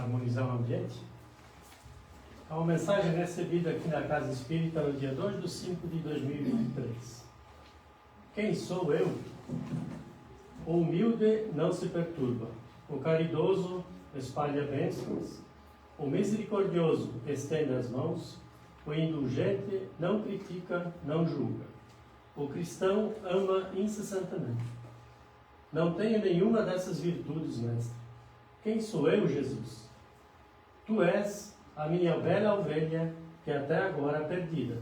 harmonizar o ambiente. Há uma mensagem recebida aqui na Casa Espírita no dia 2/5/2023. Quem sou eu? O humilde não se perturba, o caridoso espalha bênçãos, o misericordioso estende as mãos, o indulgente não critica, não julga. O cristão ama incessantemente. Não tenho nenhuma dessas virtudes, mestre. Quem sou eu, Jesus? Tu és a minha velha ovelha que até agora é perdida.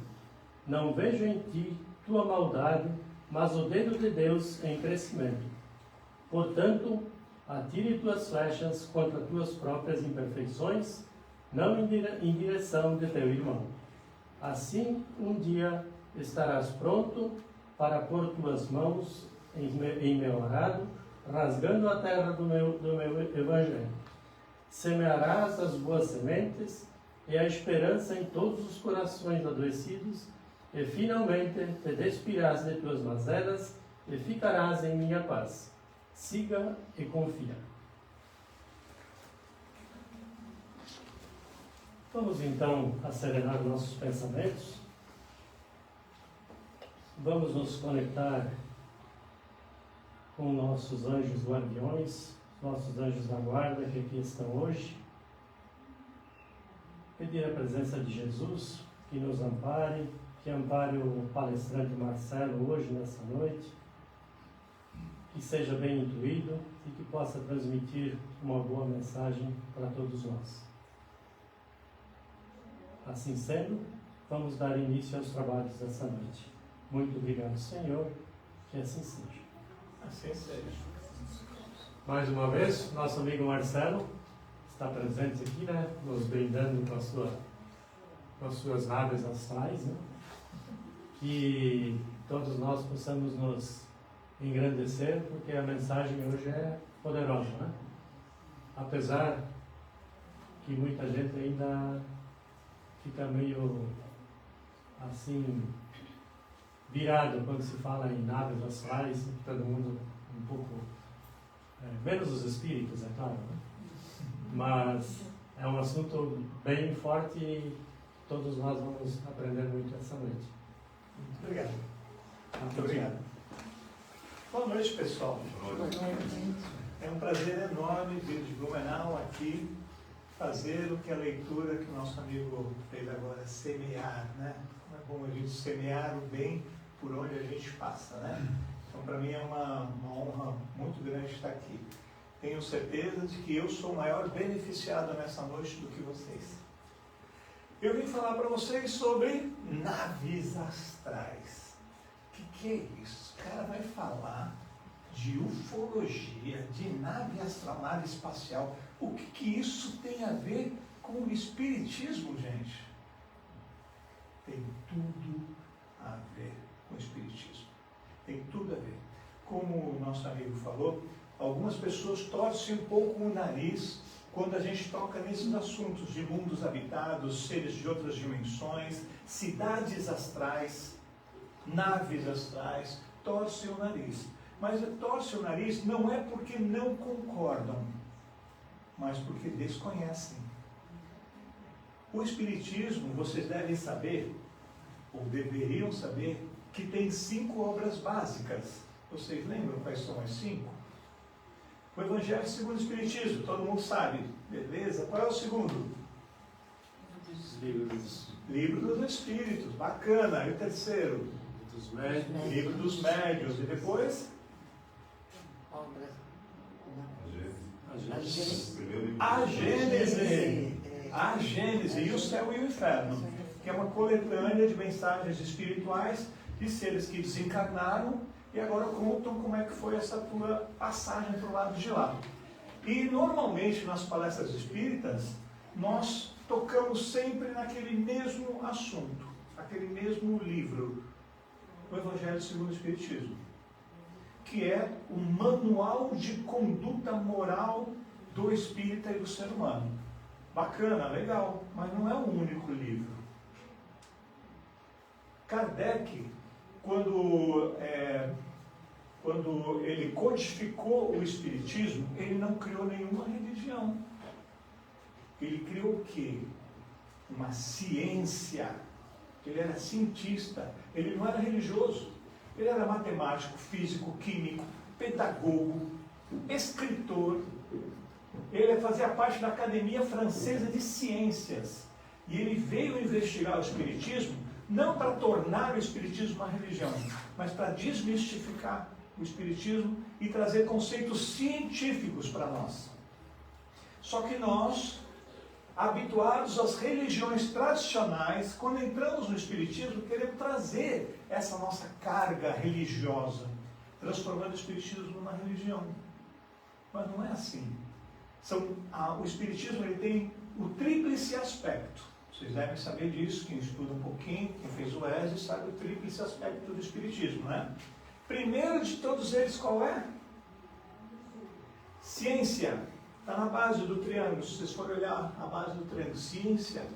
Não vejo em ti tua maldade, mas o dedo de Deus em crescimento. Portanto, atire tuas flechas contra tuas próprias imperfeições, não em direção de teu irmão. Assim, um dia estarás pronto para pôr tuas mãos em meu arado, rasgando a terra do meu evangelho. Semearás as boas sementes e a esperança em todos os corações adoecidos, e finalmente te despirás de tuas mazelas e ficarás em minha paz. Siga e confia. Vamos então acelerar nossos pensamentos. Vamos nos conectar com nossos anjos guardiões, nossos anjos da guarda que aqui estão hoje. Pedir a presença de Jesus que nos ampare, que ampare o palestrante Marcelo hoje, nessa noite, que seja bem intuído e que possa transmitir uma boa mensagem para todos nós. Assim sendo, vamos dar início aos trabalhos dessa noite. Muito obrigado, Senhor, que assim seja. Assim seja. Mais uma vez, nosso amigo Marcelo está presente aqui, né? Nos brindando com as suas naves astrais, né? Que todos nós possamos nos engrandecer, porque a mensagem hoje é poderosa, né? Apesar que muita gente ainda fica meio assim virado quando se fala em naves astrais, todo mundo um pouco menos os espíritos, é claro, né? Mas é um assunto bem forte e todos nós vamos aprender muito essa noite. Muito obrigado. Muito obrigado. Boa noite, pessoal. Boa noite. É um prazer enorme vir de Blumenau aqui fazer o que a leitura que o nosso amigo fez agora, semear, né? É bom a gente semear o bem por onde a gente passa, né? Então, para mim é uma honra muito grande estar aqui. Tenho certeza de que eu sou o maior beneficiado nessa noite do que vocês. Eu vim falar para vocês sobre naves astrais. O que é isso? O cara vai falar de ufologia, de nave astral, nave espacial. O que isso tem a ver com o espiritismo, gente? Tem tudo a ver com o espiritismo. Tem tudo a ver. Como o nosso amigo falou, algumas pessoas torcem um pouco o nariz quando a gente toca nesses assuntos de mundos habitados, seres de outras dimensões, cidades astrais, naves astrais, torcem o nariz. Mas torcem o nariz não é porque não concordam, mas porque desconhecem. O Espiritismo, vocês devem saber, ou deveriam saber, que tem 5 obras básicas. Vocês lembram quais são as 5? O Evangelho segundo o Espiritismo, todo mundo sabe, beleza? Qual é o segundo? Livro dos Espíritos, bacana. E o terceiro? Livro dos Médiuns. E depois? A Gênese. A Gênese e o Céu e o Inferno, que é uma coletânea de mensagens espirituais de seres que desencarnaram e agora contam como é que foi essa tua passagem para o lado de lá. E normalmente nas palestras espíritas nós tocamos sempre naquele mesmo assunto, aquele mesmo livro, o Evangelho segundo o Espiritismo, que é o manual de conduta moral do espírita e do ser humano. Bacana, legal, mas não é o único livro. Kardec, quando ele codificou o Espiritismo, ele não criou nenhuma religião. Ele criou o quê? Uma ciência. Ele era cientista, ele não era religioso. Ele era matemático, físico, químico, pedagogo, escritor. Ele fazia parte da Academia Francesa de Ciências. E ele veio investigar o Espiritismo, não para tornar o Espiritismo uma religião, mas para desmistificar o Espiritismo e trazer conceitos científicos para nós. Só que nós, habituados às religiões tradicionais, quando entramos no Espiritismo, queremos trazer essa nossa carga religiosa, transformando o Espiritismo numa religião. Mas não é assim. O Espiritismo ele tem o tríplice aspecto. Vocês devem saber disso, quem estuda um pouquinho, quem fez o ESE, sabe o tríplice aspecto do Espiritismo, né? Primeiro de todos eles, qual é? Ciência. Está na base do triângulo. Se vocês forem olhar a base do triângulo, ciência.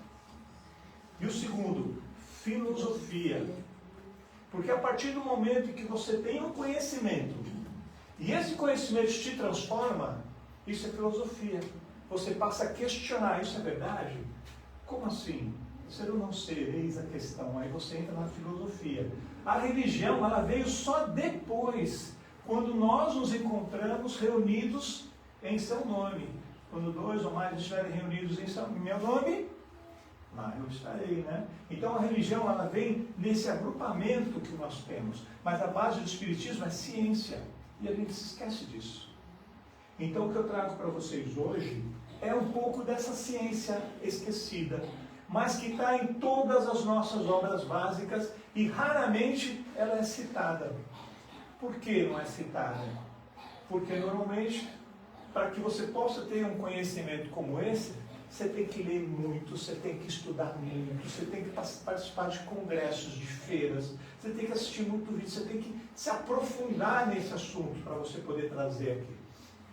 E o segundo, filosofia. Porque a partir do momento em que você tem um conhecimento, e esse conhecimento te transforma, isso é filosofia. Você passa a questionar, isso é verdade? Como assim? Ser ou não ser, eis a questão. Aí você entra na filosofia. A religião, ela veio só depois, quando nós nos encontramos reunidos em seu nome. Quando 2 ou mais estiverem reunidos em meu nome, lá eu estarei, né? Então a religião, ela vem nesse agrupamento que nós temos. Mas a base do Espiritismo é ciência. E a gente se esquece disso. Então o que eu trago para vocês hoje é um pouco dessa ciência esquecida, mas que está em todas as nossas obras básicas e raramente ela é citada. Por que não é citada? Porque normalmente, para que você possa ter um conhecimento como esse, você tem que ler muito, você tem que estudar muito, você tem que participar de congressos, de feiras, você tem que assistir muito vídeo, você tem que se aprofundar nesse assunto para você poder trazer aqui.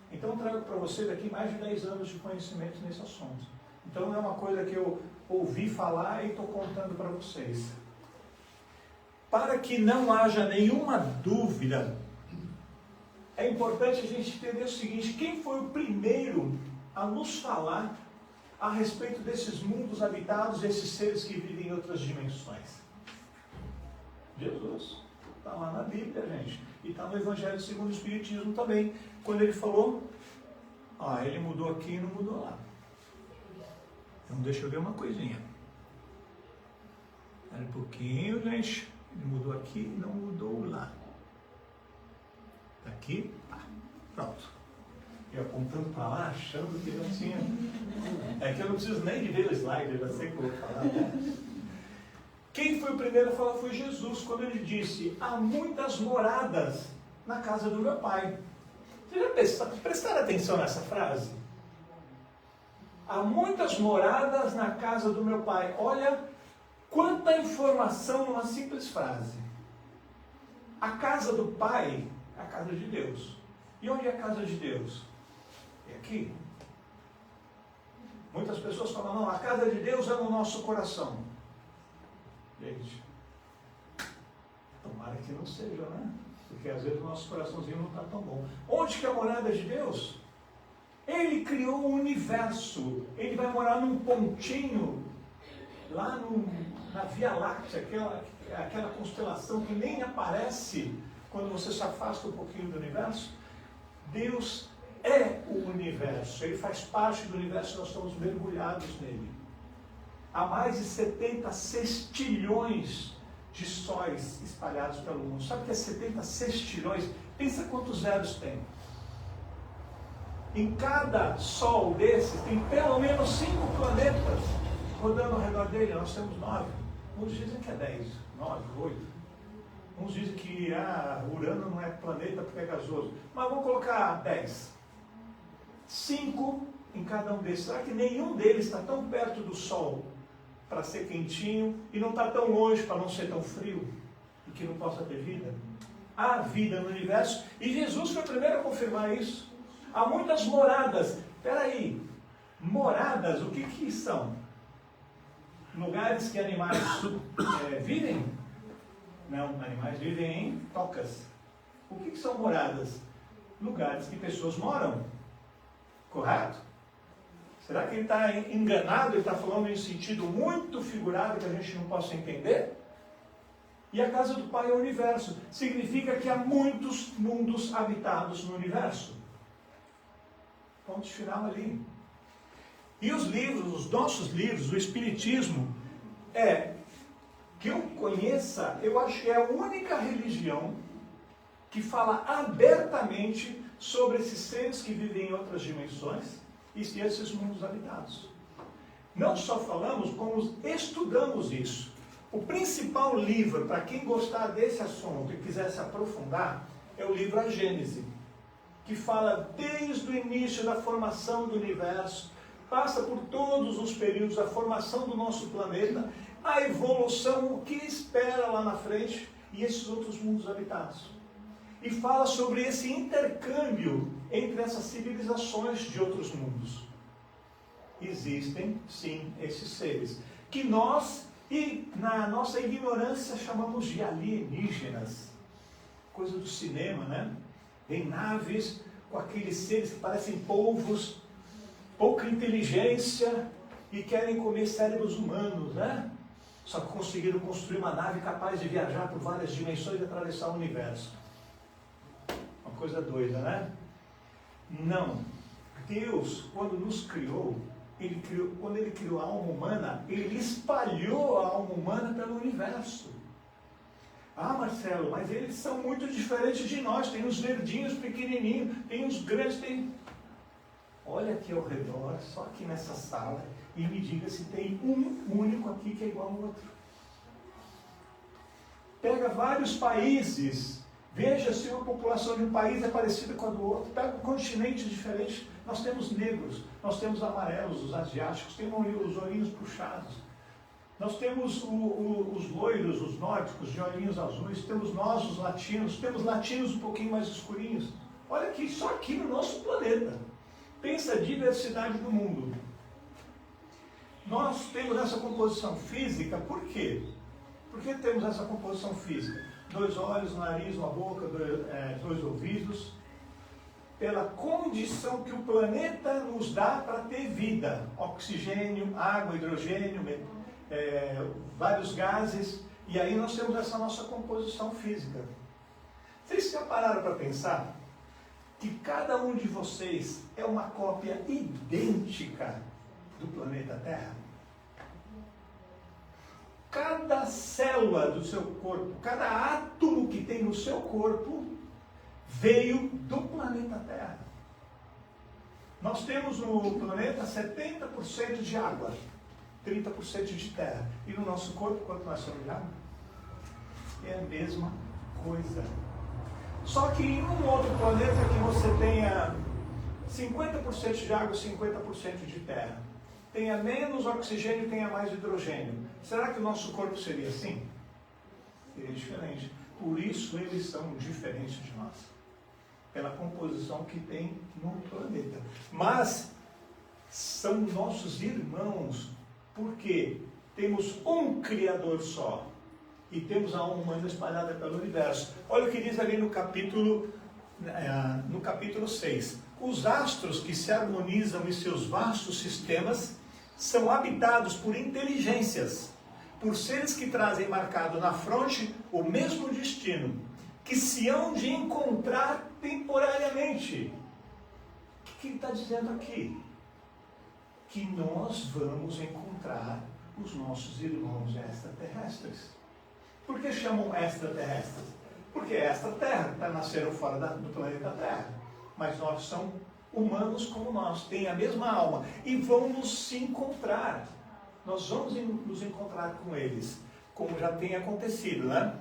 Então eu trago para vocês aqui mais de 10 anos de conhecimento nesse assunto. Então não é uma coisa que eu ouvi falar e estou contando para vocês. Para que não haja nenhuma dúvida, é importante a gente entender o seguinte: quem foi o primeiro a nos falar a respeito desses mundos habitados, esses seres que vivem em outras dimensões? Jesus. Está lá na Bíblia, gente. E está no Evangelho segundo o Espiritismo também. Quando ele falou, ele mudou aqui e não mudou lá. Então deixa eu ver uma coisinha. Espera um pouquinho, gente. Ele mudou aqui e não mudou lá. Está aqui, pronto. Eu apontando para lá, achando que não tinha. É que eu não preciso nem de ver o slide, eu já sei o que eu vou falar. Quem foi o primeiro a falar foi Jesus, quando ele disse: há muitas moradas na casa do meu pai. Vocês já prestaram atenção nessa frase? Há muitas moradas na casa do meu pai. Olha quanta informação numa simples frase. A casa do pai é a casa de Deus. E onde é a casa de Deus? É aqui. Muitas pessoas falam: não, a casa de Deus é no nosso coração. Gente, tomara que não seja, né? Porque às vezes o nosso coraçãozinho não está tão bom. Onde que é a morada de Deus? Ele criou o universo. Ele vai morar num pontinho, lá na Via Láctea, aquela constelação que nem aparece quando você se afasta um pouquinho do universo. Deus é o universo. Ele faz parte do universo e nós estamos mergulhados nele. Há mais de 70 sextilhões de sóis espalhados pelo mundo. Sabe o que é 70 sextilhões? Pensa quantos zeros tem. Em cada sol desses, tem pelo menos 5 planetas rodando ao redor dele. Nós temos 9. Uns dizem que é 10, 9, 8. Uns dizem que Urano não é planeta porque é gasoso. Mas vamos colocar 10. 5 em cada um desses. Será que nenhum deles está tão perto do Sol para ser quentinho e não está tão longe para não ser tão frio e que não possa ter vida? Há vida no universo e Jesus foi o primeiro a confirmar isso. Há muitas moradas. Espera aí, moradas, o que são? Lugares que animais vivem? Não, animais vivem em tocas. O que são moradas? Lugares que pessoas moram. Correto? Será que ele está enganado? Ele está falando em sentido muito figurado que a gente não possa entender? E a casa do Pai é o universo. Significa que há muitos mundos habitados no universo. Ponto final ali. E os livros, os nossos livros, o Espiritismo, que eu conheça, eu acho que é a única religião que fala abertamente sobre esses seres que vivem em outras dimensões e esses mundos habitados. Não só falamos, como estudamos isso. O principal livro, para quem gostar desse assunto e quiser se aprofundar, é o livro A Gênese, que fala desde o início da formação do universo, passa por todos os períodos da formação do nosso planeta, a evolução, o que espera lá na frente e esses outros mundos habitados. E fala sobre esse intercâmbio entre essas civilizações de outros mundos. Existem, sim, esses seres, que nós, e na nossa ignorância, chamamos de alienígenas. Coisa do cinema, né? Em naves com aqueles seres que parecem polvos, pouca inteligência e querem comer cérebros humanos, né? Só que conseguiram construir uma nave capaz de viajar por várias dimensões e atravessar o universo. Uma coisa doida, né? Não. Deus, quando nos criou, quando Ele criou a alma humana, Ele espalhou a alma humana pelo universo. Ah, Marcelo, mas eles são muito diferentes de nós. Tem os verdinhos pequenininhos, tem os grandes, tem... Olha aqui ao redor, só aqui nessa sala, e me diga se tem um único aqui que é igual ao outro. Pega vários países, veja se uma população de um país é parecida com a do outro. Pega um continente diferente. Nós temos negros, nós temos amarelos, os asiáticos, temos os olhinhos puxados. Nós temos os loiros, os nórdicos, de olhinhos azuis. Temos nós, os latinos. Temos latinos um pouquinho mais escurinhos. Olha aqui, só aqui no nosso planeta. Pensa a diversidade do mundo. Nós temos essa composição física, por quê? Por que temos essa composição física? 2 olhos, nariz, uma boca, 2 ouvidos. Pela condição que o planeta nos dá para ter vida. Oxigênio, água, hidrogênio, vários gases. E aí nós temos essa nossa composição física. Vocês já pararam para pensar que cada um de vocês é uma cópia idêntica do planeta Terra? Cada célula do seu corpo, cada átomo que tem no seu corpo, veio do planeta Terra. Nós temos no planeta 70% de água, 30% de terra. E no nosso corpo, quanto nós somos de água? É a mesma coisa. Só que em um outro planeta que você tenha 50% de água e 50% de terra, tenha menos oxigênio e tenha mais hidrogênio, será que o nosso corpo seria assim? Seria diferente. Por isso eles são diferentes de nós. Pela composição que tem no planeta. Mas são nossos irmãos, porque temos um Criador só. E temos a alma humana espalhada pelo universo. Olha o que diz ali no capítulo 6. Os astros que se harmonizam em seus vastos sistemas são habitados por inteligências, por seres que trazem marcado na fronte o mesmo destino, que se hão de encontrar temporariamente. O que ele está dizendo aqui? Que nós vamos encontrar os nossos irmãos extraterrestres. Por que chamam extraterrestres? Porque é extraterra, nasceram fora do planeta Terra. Mas nós somos humanos como nós, têm a mesma alma. E vão nos encontrar. Nós vamos nos encontrar com eles, como já tem acontecido, né?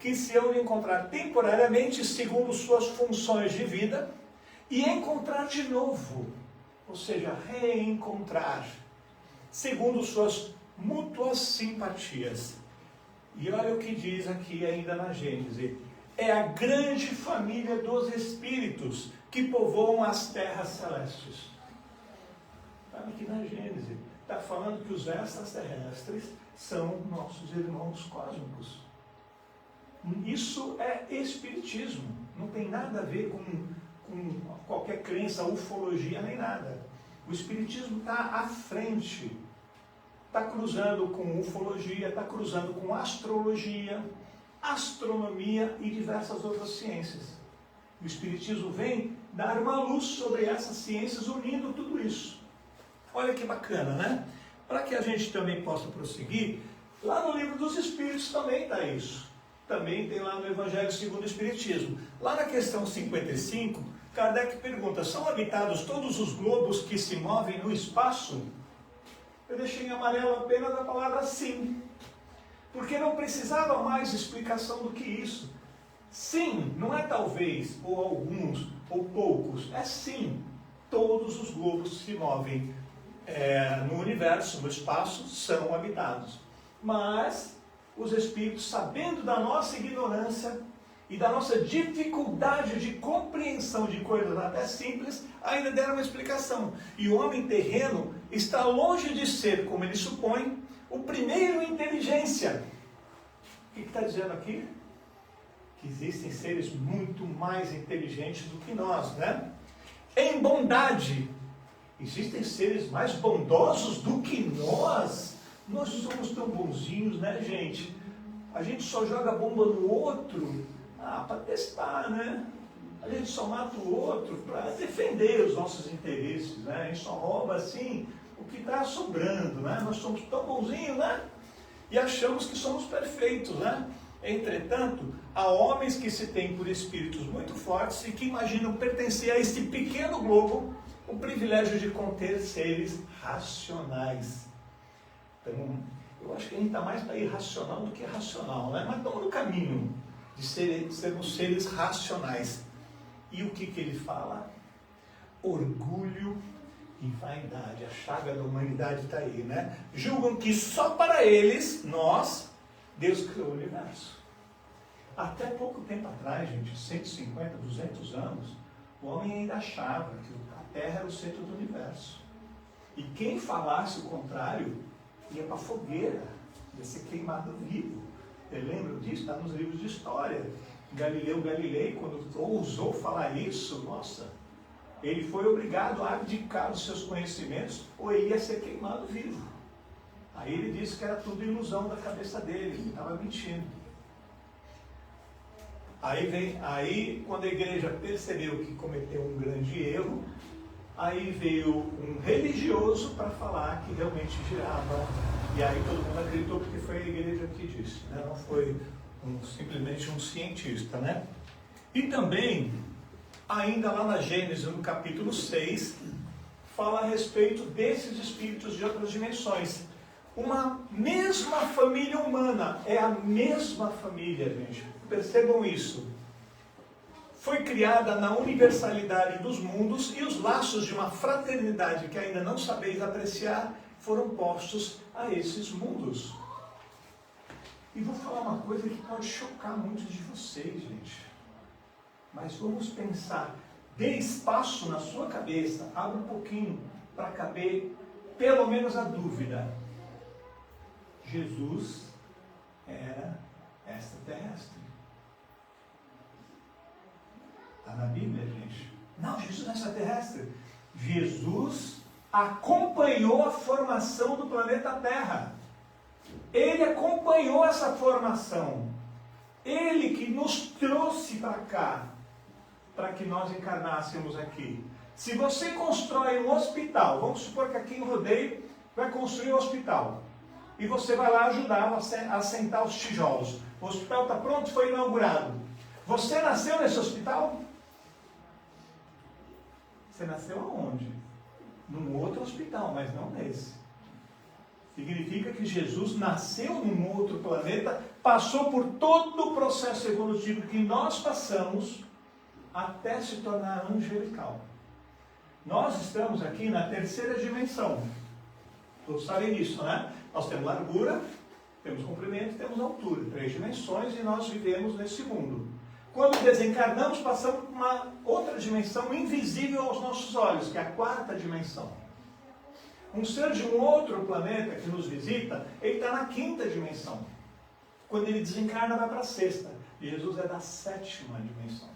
Que se hão de encontrar temporariamente, segundo suas funções de vida, e encontrar de novo. Ou seja, reencontrar, segundo suas mútuas simpatias. E olha o que diz aqui ainda na Gênese. É a grande família dos espíritos que povoam as terras celestes. Está aqui na Gênese. Está falando que os extraterrestres são nossos irmãos cósmicos. Isso é espiritismo. Não tem nada a ver com qualquer crença, ufologia, nem nada. O Espiritismo está à frente, está cruzando com ufologia, está cruzando com astrologia, astronomia e diversas outras ciências. O Espiritismo vem dar uma luz sobre essas ciências, unindo tudo isso. Olha que bacana, né? Para que a gente também possa prosseguir, lá no Livro dos Espíritos também está isso. Também tem lá no Evangelho segundo o Espiritismo. Lá na questão 55, Kardec pergunta: são habitados todos os globos que se movem no espaço? Eu deixei em amarelo apenas a palavra sim, porque não precisava mais explicação do que isso. Sim, não é talvez, ou alguns, ou poucos, é sim, todos os globos que se movem no universo, no espaço, são habitados. Mas os espíritos, sabendo da nossa ignorância e da nossa dificuldade de compreensão de coisas até simples, ainda deram uma explicação. E o homem terreno está longe de ser, como ele supõe, o primeiro em inteligência. O que está dizendo aqui? Que existem seres muito mais inteligentes do que nós, né? Em bondade, existem seres mais bondosos do que nós. Nós somos tão bonzinhos, né, gente? A gente só joga bomba no outro, para testar, né? A gente só mata o outro para defender os nossos interesses, né? A gente só rouba, assim, o que está sobrando, né? Nós somos tão bonzinhos, né? E achamos que somos perfeitos, né? Entretanto, há homens que se têm por espíritos muito fortes e que imaginam pertencer a este pequeno globo o privilégio de conter seres racionais. Então, eu acho que a gente está mais para irracional do que racional, né? Mas estamos no caminho de sermos seres racionais. E o que ele fala? Orgulho e vaidade. A chaga da humanidade está aí, né? Julgam que só para eles, nós, Deus criou o universo. Até pouco tempo atrás, gente, 150, 200 anos, o homem ainda achava que a Terra era o centro do universo. E quem falasse o contrário ia para a fogueira, ia ser queimado vivo. Você lembra disso? Está nos livros de história. Galileu Galilei, quando ousou falar isso, nossa, ele foi obrigado a abdicar dos seus conhecimentos ou ele ia ser queimado vivo. Aí ele disse que era tudo ilusão da cabeça dele, ele estava mentindo. Aí quando a igreja percebeu que cometeu um grande erro, aí veio um religioso para falar que realmente girava. E aí todo mundo acreditou porque foi a igreja que disse, né? Não foi simplesmente um cientista, né? E também, ainda lá na Gênesis, no capítulo 6, fala a respeito desses espíritos de outras dimensões. Uma mesma família humana, é a mesma família, gente. Percebam isso. Foi criada na universalidade dos mundos e os laços de uma fraternidade que ainda não sabeis apreciar foram postos a esses mundos. E vou falar uma coisa que pode chocar muitos de vocês, gente. Mas vamos pensar. Dê espaço na sua cabeça, abra um pouquinho para caber pelo menos a dúvida. Jesus era extraterrestre. Está na Bíblia, gente. Não, Jesus não é extraterrestre. Jesus acompanhou a formação do planeta Terra. Ele acompanhou essa formação. Ele que nos trouxe para cá, para que nós encarnássemos aqui. Se você constrói um hospital, vamos supor que aqui em Rodeio vai construir um hospital. E você vai lá ajudar a assentar os tijolos. O hospital está pronto, foi inaugurado. Você nasceu nesse hospital? Você nasceu aonde? Num outro hospital, mas não nesse. Significa que Jesus nasceu num outro planeta, passou por todo o processo evolutivo que nós passamos até se tornar angelical. Nós estamos aqui na terceira dimensão. Todos sabem disso, né? Nós temos largura, temos comprimento e temos altura. 3 dimensões e nós vivemos nesse mundo. Quando desencarnamos, passamos por uma outra dimensão invisível aos nossos olhos, que é a 4ª dimensão. Um ser de um outro planeta que nos visita, ele está na 5ª dimensão. Quando ele desencarna, vai para a 6ª. Jesus é da 7ª dimensão.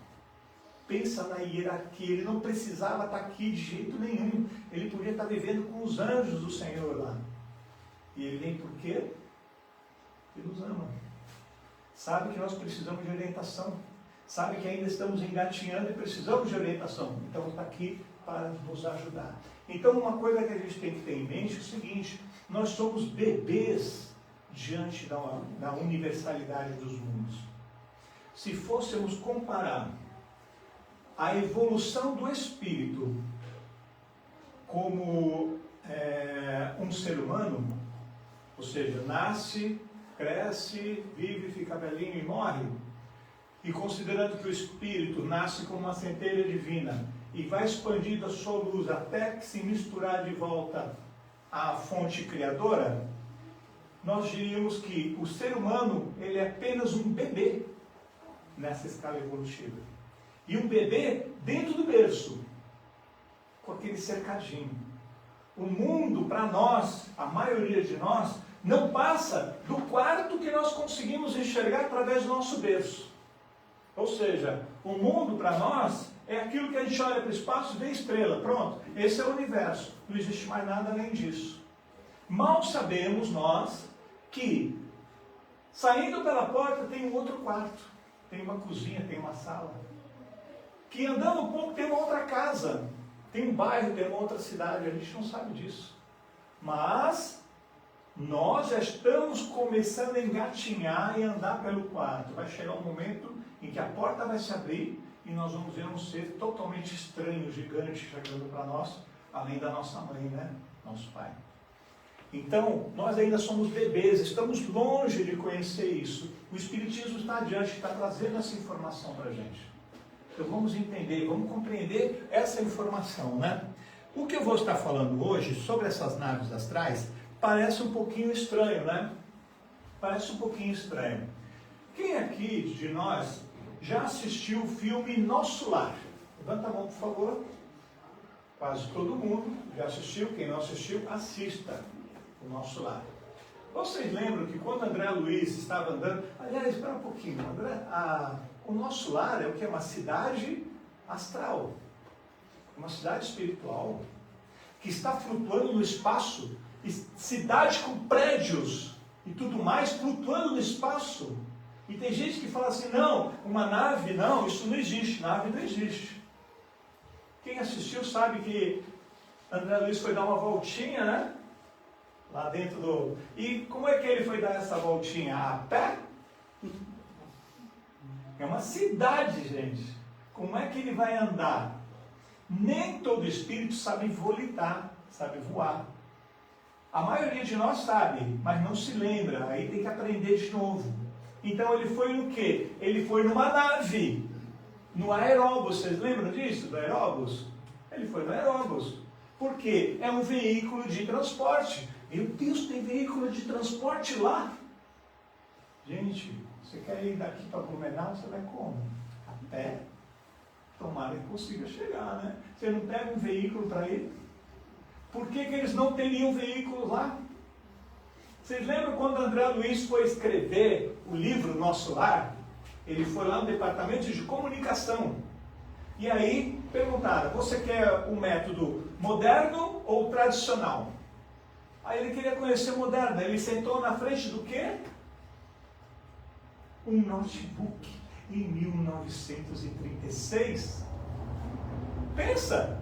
Pensa na hierarquia, ele não precisava estar aqui de jeito nenhum. Ele podia estar vivendo com os anjos do Senhor lá. E ele vem por quê? Ele nos ama. Sabe que nós precisamos de orientação. Sabe que ainda estamos engatinhando e precisamos de orientação. Então está aqui para nos ajudar. Então uma coisa que a gente tem que ter em mente é o seguinte: nós somos bebês diante da universalidade dos mundos. Se fôssemos comparar a evolução do espírito como um ser humano, ou seja, nasce, cresce, vive, fica velhinho e morre, e considerando que o espírito nasce como uma centelha divina e vai expandindo a sua luz até que se misturar de volta à fonte criadora, nós diríamos que o ser humano ele é apenas um bebê nessa escala evolutiva. E um bebê dentro do berço, com aquele cercadinho. O mundo, para nós, a maioria de nós, não passa do quarto que nós conseguimos enxergar através do nosso berço. Ou seja, o mundo para nós é aquilo que a gente olha para o espaço e vê estrela. Pronto, esse é o universo. Não existe mais nada além disso. Mal sabemos nós que, saindo pela porta, tem um outro quarto. Tem uma cozinha, tem uma sala. Que andando um pouco tem uma outra casa. Tem um bairro, tem uma outra cidade. A gente não sabe disso. Mas nós já estamos começando a engatinhar e andar pelo quarto. Vai chegar um momento em que a porta vai se abrir e nós vamos ver um ser totalmente estranho, gigante, chegando para nós, além da nossa mãe, né? Nosso pai. Então, nós ainda somos bebês, estamos longe de conhecer isso. O Espiritismo está adiante, está trazendo essa informação para a gente. Então vamos entender, vamos compreender essa informação, né? O que eu vou estar falando hoje sobre essas naves astrais parece um pouquinho estranho, né? Parece um pouquinho estranho. Quem aqui de nós já assistiu o filme Nosso Lar? Levanta a mão, por favor. Quase todo mundo já assistiu. Quem não assistiu, assista o Nosso Lar. Vocês lembram que quando André Luiz estava andando... Aliás, espera um pouquinho. O Nosso Lar é o que? É uma cidade astral. Uma cidade espiritual. Que está flutuando no espaço. Cidade com prédios e tudo mais flutuando no espaço. E tem gente que fala assim, não, uma nave, não, isso não existe, nave não existe. Quem assistiu sabe que André Luiz foi dar uma voltinha, né? Lá dentro do... E como é que ele foi dar essa voltinha? A pé? É uma cidade, gente. Como é que ele vai andar? Nem todo espírito sabe volitar, sabe voar. A maioria de nós sabe, mas não se lembra, aí tem que aprender de novo. Então ele foi no quê? Ele foi numa nave, no aeróbus. Vocês lembram disso, do aeróbus? Ele foi no aeróbus. Por quê? É um veículo de transporte. Meu Deus, tem veículo de transporte lá? Gente, você quer ir daqui para Blumenau, você vai como? A pé? Tomara que consiga chegar, né? Você não pega um veículo para ir? Por que eles não teriam veículo lá? Vocês lembram quando André Luiz foi escrever o livro Nosso Lar? Ele foi lá no departamento de comunicação. E aí perguntaram, você quer um método moderno ou tradicional? Aí ele queria conhecer o moderno. Ele sentou na frente do quê? Um notebook em 1936. Pensa!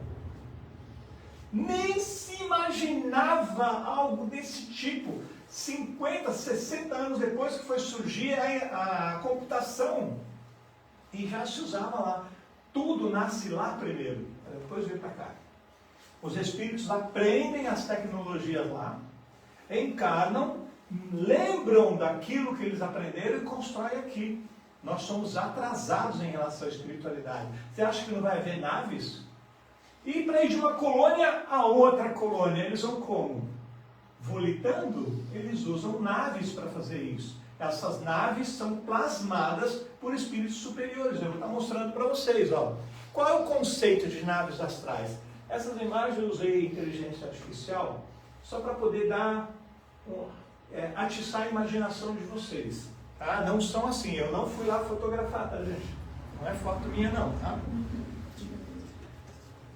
Nem se imaginava algo desse tipo. 50, 60 anos depois que foi surgir a computação. E já se usava lá. Tudo nasce lá primeiro, para depois vir para cá. Os espíritos aprendem as tecnologias lá, encarnam, lembram daquilo que eles aprenderam e constroem aqui. Nós somos atrasados em relação à espiritualidade. Você acha que não vai haver naves? E para ir de uma colônia a outra colônia, eles vão como? Volitando? Eles usam naves para fazer isso. Essas naves são plasmadas por espíritos superiores. Eu vou estar mostrando para vocês. Ó. Qual é o conceito de naves astrais? Essas imagens eu usei inteligência artificial só para poder dar atiçar a imaginação de vocês. Tá? Não são assim. Eu não fui lá fotografar, tá, gente? Não é foto minha não, tá?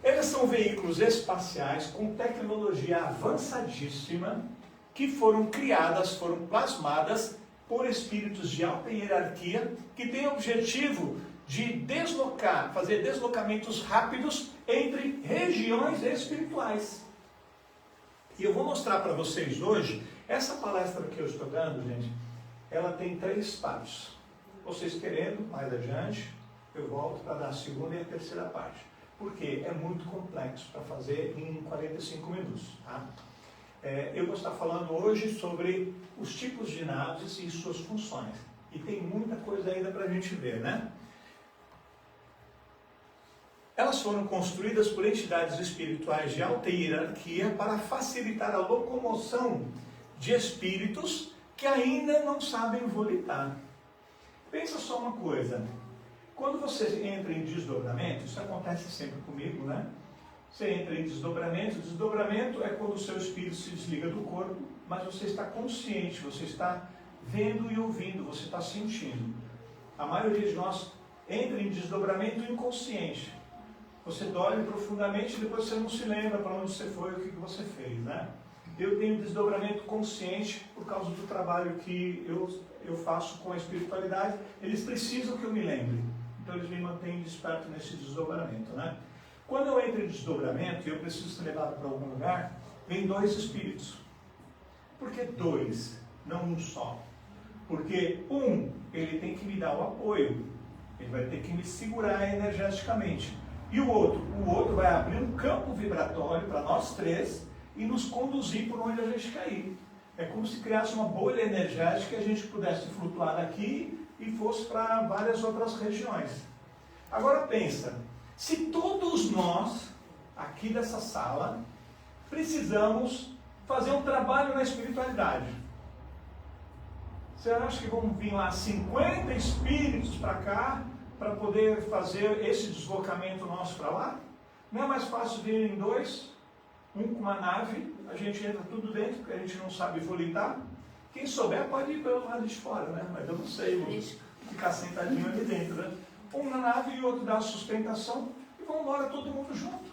Eles são veículos espaciais com tecnologia avançadíssima que foram criadas, foram plasmadas por espíritos de alta hierarquia que têm o objetivo de fazer deslocamentos rápidos entre regiões espirituais. E eu vou mostrar para vocês hoje, essa palestra que eu estou dando, gente, ela tem 3 partes. Vocês querendo, mais adiante, eu volto para dar a segunda e a terceira parte. Porque é muito complexo para fazer em 45 minutos. Tá? Eu vou estar falando hoje sobre os tipos de naves e suas funções. E tem muita coisa ainda para a gente ver, né? Elas foram construídas por entidades espirituais de alta hierarquia para facilitar a locomoção de espíritos que ainda não sabem volitar. Pensa só uma coisa. Quando você entra em desdobramento, isso acontece sempre comigo, né? Você entra em desdobramento. Desdobramento é quando o seu espírito se desliga do corpo, mas você está consciente, você está vendo e ouvindo, você está sentindo. A maioria de nós entra em desdobramento inconsciente. Você dorme profundamente e depois você não se lembra para onde você foi, o que você fez, né? Eu tenho desdobramento consciente por causa do trabalho que eu faço com a espiritualidade. Eles precisam que eu me lembre. Então eles me mantêm desperto nesse desdobramento, né? Quando eu entro em desdobramento e eu preciso ser levado para algum lugar, vem 2 espíritos. Por que 2? Não um só. Porque ele tem que me dar o apoio. Ele vai ter que me segurar energeticamente. E o outro vai abrir um campo vibratório para nós 3 e nos conduzir por onde a gente cair. É como se criasse uma bolha energética e a gente pudesse flutuar daqui e fosse para várias outras regiões. Agora pensa, se todos nós, aqui dessa sala, precisamos fazer um trabalho na espiritualidade, você acha que vão vir lá 50 espíritos para cá, para poder fazer esse deslocamento nosso para lá? Não é mais fácil vir em 2, um com uma nave, a gente entra tudo dentro, porque a gente não sabe volitar. Quem souber pode ir pelo lado de fora, né? Mas eu não sei, vou ficar sentadinho ali dentro, né? Um na nave e o outro dá a sustentação e vamos embora todo mundo junto.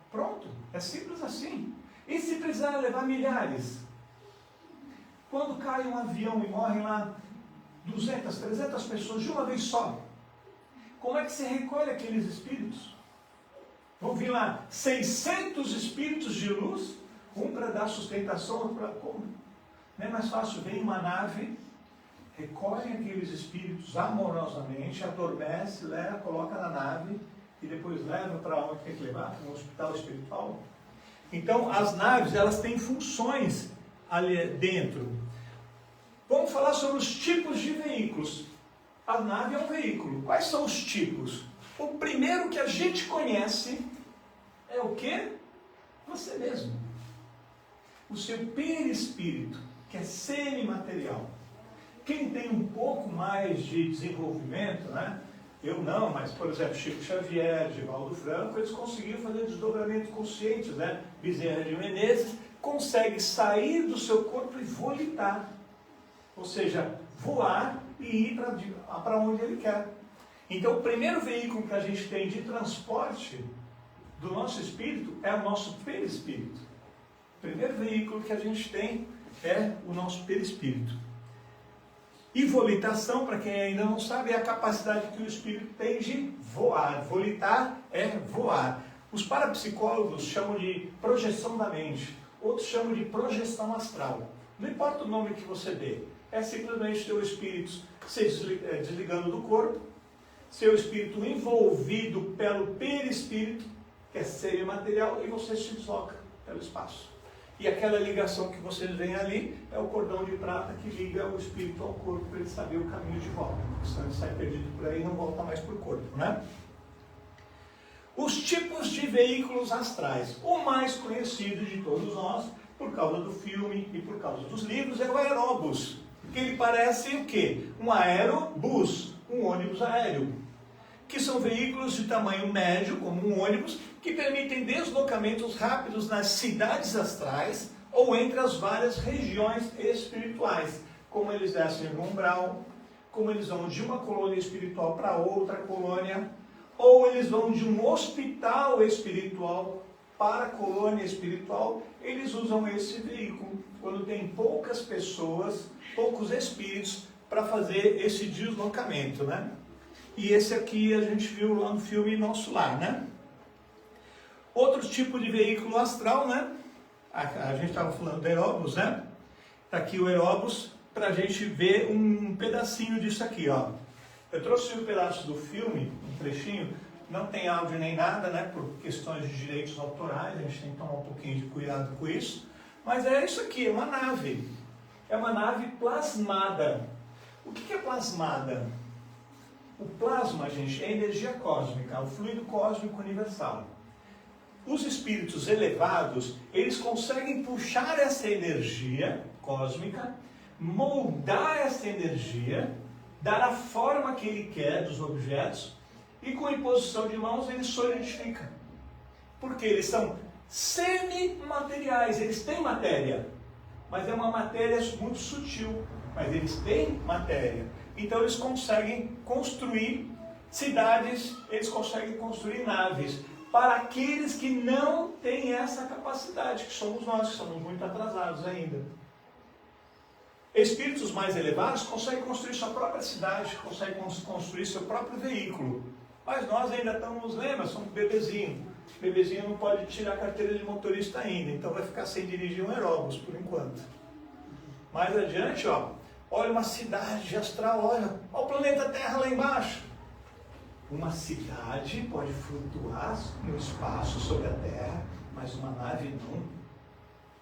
Pronto, é simples assim. E se precisar levar milhares? Quando cai um avião e morrem lá 200, 300 pessoas de uma vez só, como é que se recolhe aqueles espíritos? Vão vir lá 600 espíritos de luz, um para dar sustentação, outro para como? Não é mais fácil, vem uma nave, recolhe aqueles espíritos amorosamente, adormece, leva, coloca na nave e depois leva para onde tem que levar, para um hospital espiritual. Então as naves, elas têm funções ali dentro. Vamos falar sobre os tipos de veículos. A nave é um veículo. Quais são os tipos? O primeiro que a gente conhece é o quê? Você mesmo. O seu perispírito, que é semimaterial. Quem tem um pouco mais de desenvolvimento, né? Eu não, mas, por exemplo, Chico Xavier, Divaldo Franco, eles conseguiram fazer desdobramento consciente, né? Bezerra de Menezes consegue sair do seu corpo e volitar. Ou seja, voar e ir para onde ele quer. Então, o primeiro veículo que a gente tem de transporte do nosso espírito é o nosso perispírito. O primeiro veículo que a gente tem é o nosso perispírito. E volitação, para quem ainda não sabe, é a capacidade que o espírito tem de voar. Volitar é voar. Os parapsicólogos chamam de projeção da mente, outros chamam de projeção astral. Não importa o nome que você dê, é simplesmente seu espírito se desligando do corpo, seu espírito envolvido pelo perispírito, que é semimaterial, e você se desloca pelo espaço. E aquela ligação que vocês veem ali é o cordão de prata que liga o espírito ao corpo para ele saber o caminho de volta. Senão ele sai perdido por aí e não volta mais para o corpo, né? Os tipos de veículos astrais. O mais conhecido de todos nós, por causa do filme e por causa dos livros, é o aeróbus. Que ele parece o quê? Um aerobus, um ônibus aéreo. Que são veículos de tamanho médio, como um ônibus, que permitem deslocamentos rápidos nas cidades astrais ou entre as várias regiões espirituais. Como eles descem no umbral, como eles vão de uma colônia espiritual para outra colônia, ou eles vão de um hospital espiritual para a colônia espiritual, eles usam esse veículo quando tem poucas pessoas, poucos espíritos, para fazer esse deslocamento, né? E esse aqui a gente viu lá no filme Nosso Lar, né? Outro tipo de veículo astral, né? A gente estava falando do Erebus, né? Está aqui o Erebus, para a gente ver um pedacinho disso aqui, ó. Eu trouxe um pedaço do filme, um trechinho, não tem áudio nem nada, né? Por questões de direitos autorais, a gente tem que tomar um pouquinho de cuidado com isso. Mas é isso aqui, é uma nave. É uma nave plasmada. O que é plasmada? O plasma, gente, é energia cósmica, é o fluido cósmico universal. Os espíritos elevados, eles conseguem puxar essa energia cósmica, moldar essa energia, dar a forma que ele quer dos objetos, e com a imposição de mãos ele solidifica. Porque eles são semimateriais, eles têm matéria, mas é uma matéria muito sutil, mas eles têm matéria. Então eles conseguem construir cidades, eles conseguem construir naves, para aqueles que não têm essa capacidade, que somos nós, que somos muito atrasados ainda. Espíritos mais elevados conseguem construir sua própria cidade, conseguem construir seu próprio veículo. Mas nós ainda estamos, lembra, somos bebezinho. Bebezinho não pode tirar a carteira de motorista ainda, então vai ficar sem dirigir um Erebus por enquanto. Mais adiante, ó, olha uma cidade astral, olha o planeta Terra lá embaixo. Uma cidade pode flutuar no espaço sobre a Terra, mas uma nave não.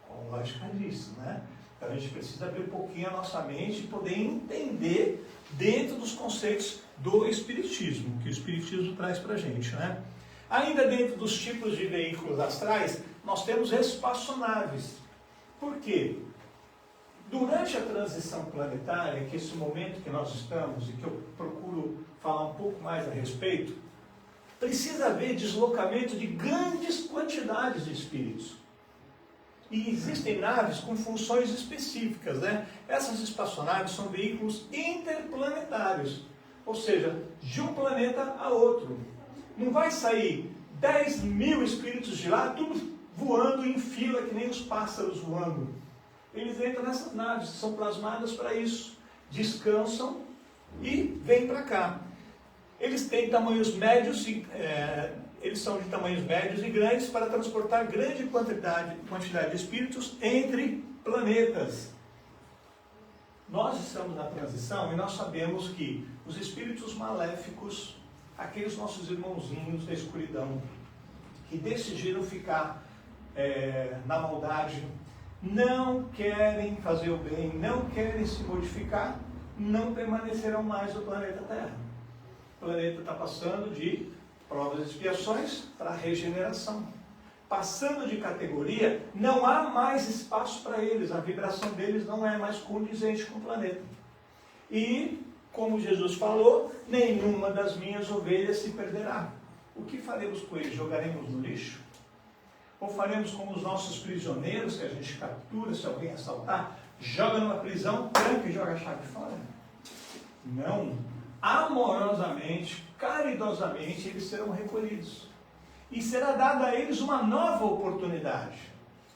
Qual a lógica disso, né? Então a gente precisa abrir um pouquinho a nossa mente e poder entender dentro dos conceitos do Espiritismo, que o Espiritismo traz para a gente, né? Ainda dentro dos tipos de veículos astrais, nós temos espaçonaves. Por quê? Durante a transição planetária, que é esse momento que nós estamos, e que eu procuro falar um pouco mais a respeito, precisa haver deslocamento de grandes quantidades de espíritos. E existem naves com funções específicas, né? Essas espaçonaves são veículos interplanetários, ou seja, de um planeta a outro. Não vai sair 10 mil espíritos de lá, tudo voando em fila, que nem os pássaros voando. Eles entram nessas naves, são plasmadas para isso. Descansam e vêm para cá. Eles têm tamanhos médios, eles são de tamanhos médios e grandes para transportar grande quantidade de espíritos entre planetas. Nós estamos na transição e nós sabemos que os espíritos maléficos, aqueles nossos irmãozinhos da escuridão, que decidiram ficar na maldade, não querem fazer o bem, não querem se modificar, não permanecerão mais no planeta Terra. O planeta está passando de provas e expiações para regeneração. Passando de categoria, não há mais espaço para eles, a vibração deles não é mais condizente com o planeta. E, como Jesus falou, nenhuma das minhas ovelhas se perderá. O que faremos com eles? Jogaremos no lixo? Ou faremos como os nossos prisioneiros, que a gente captura, se alguém assaltar, joga numa prisão, tranca e joga a chave fora? Não. Amorosamente, caridosamente, eles serão recolhidos. E será dada a eles uma nova oportunidade,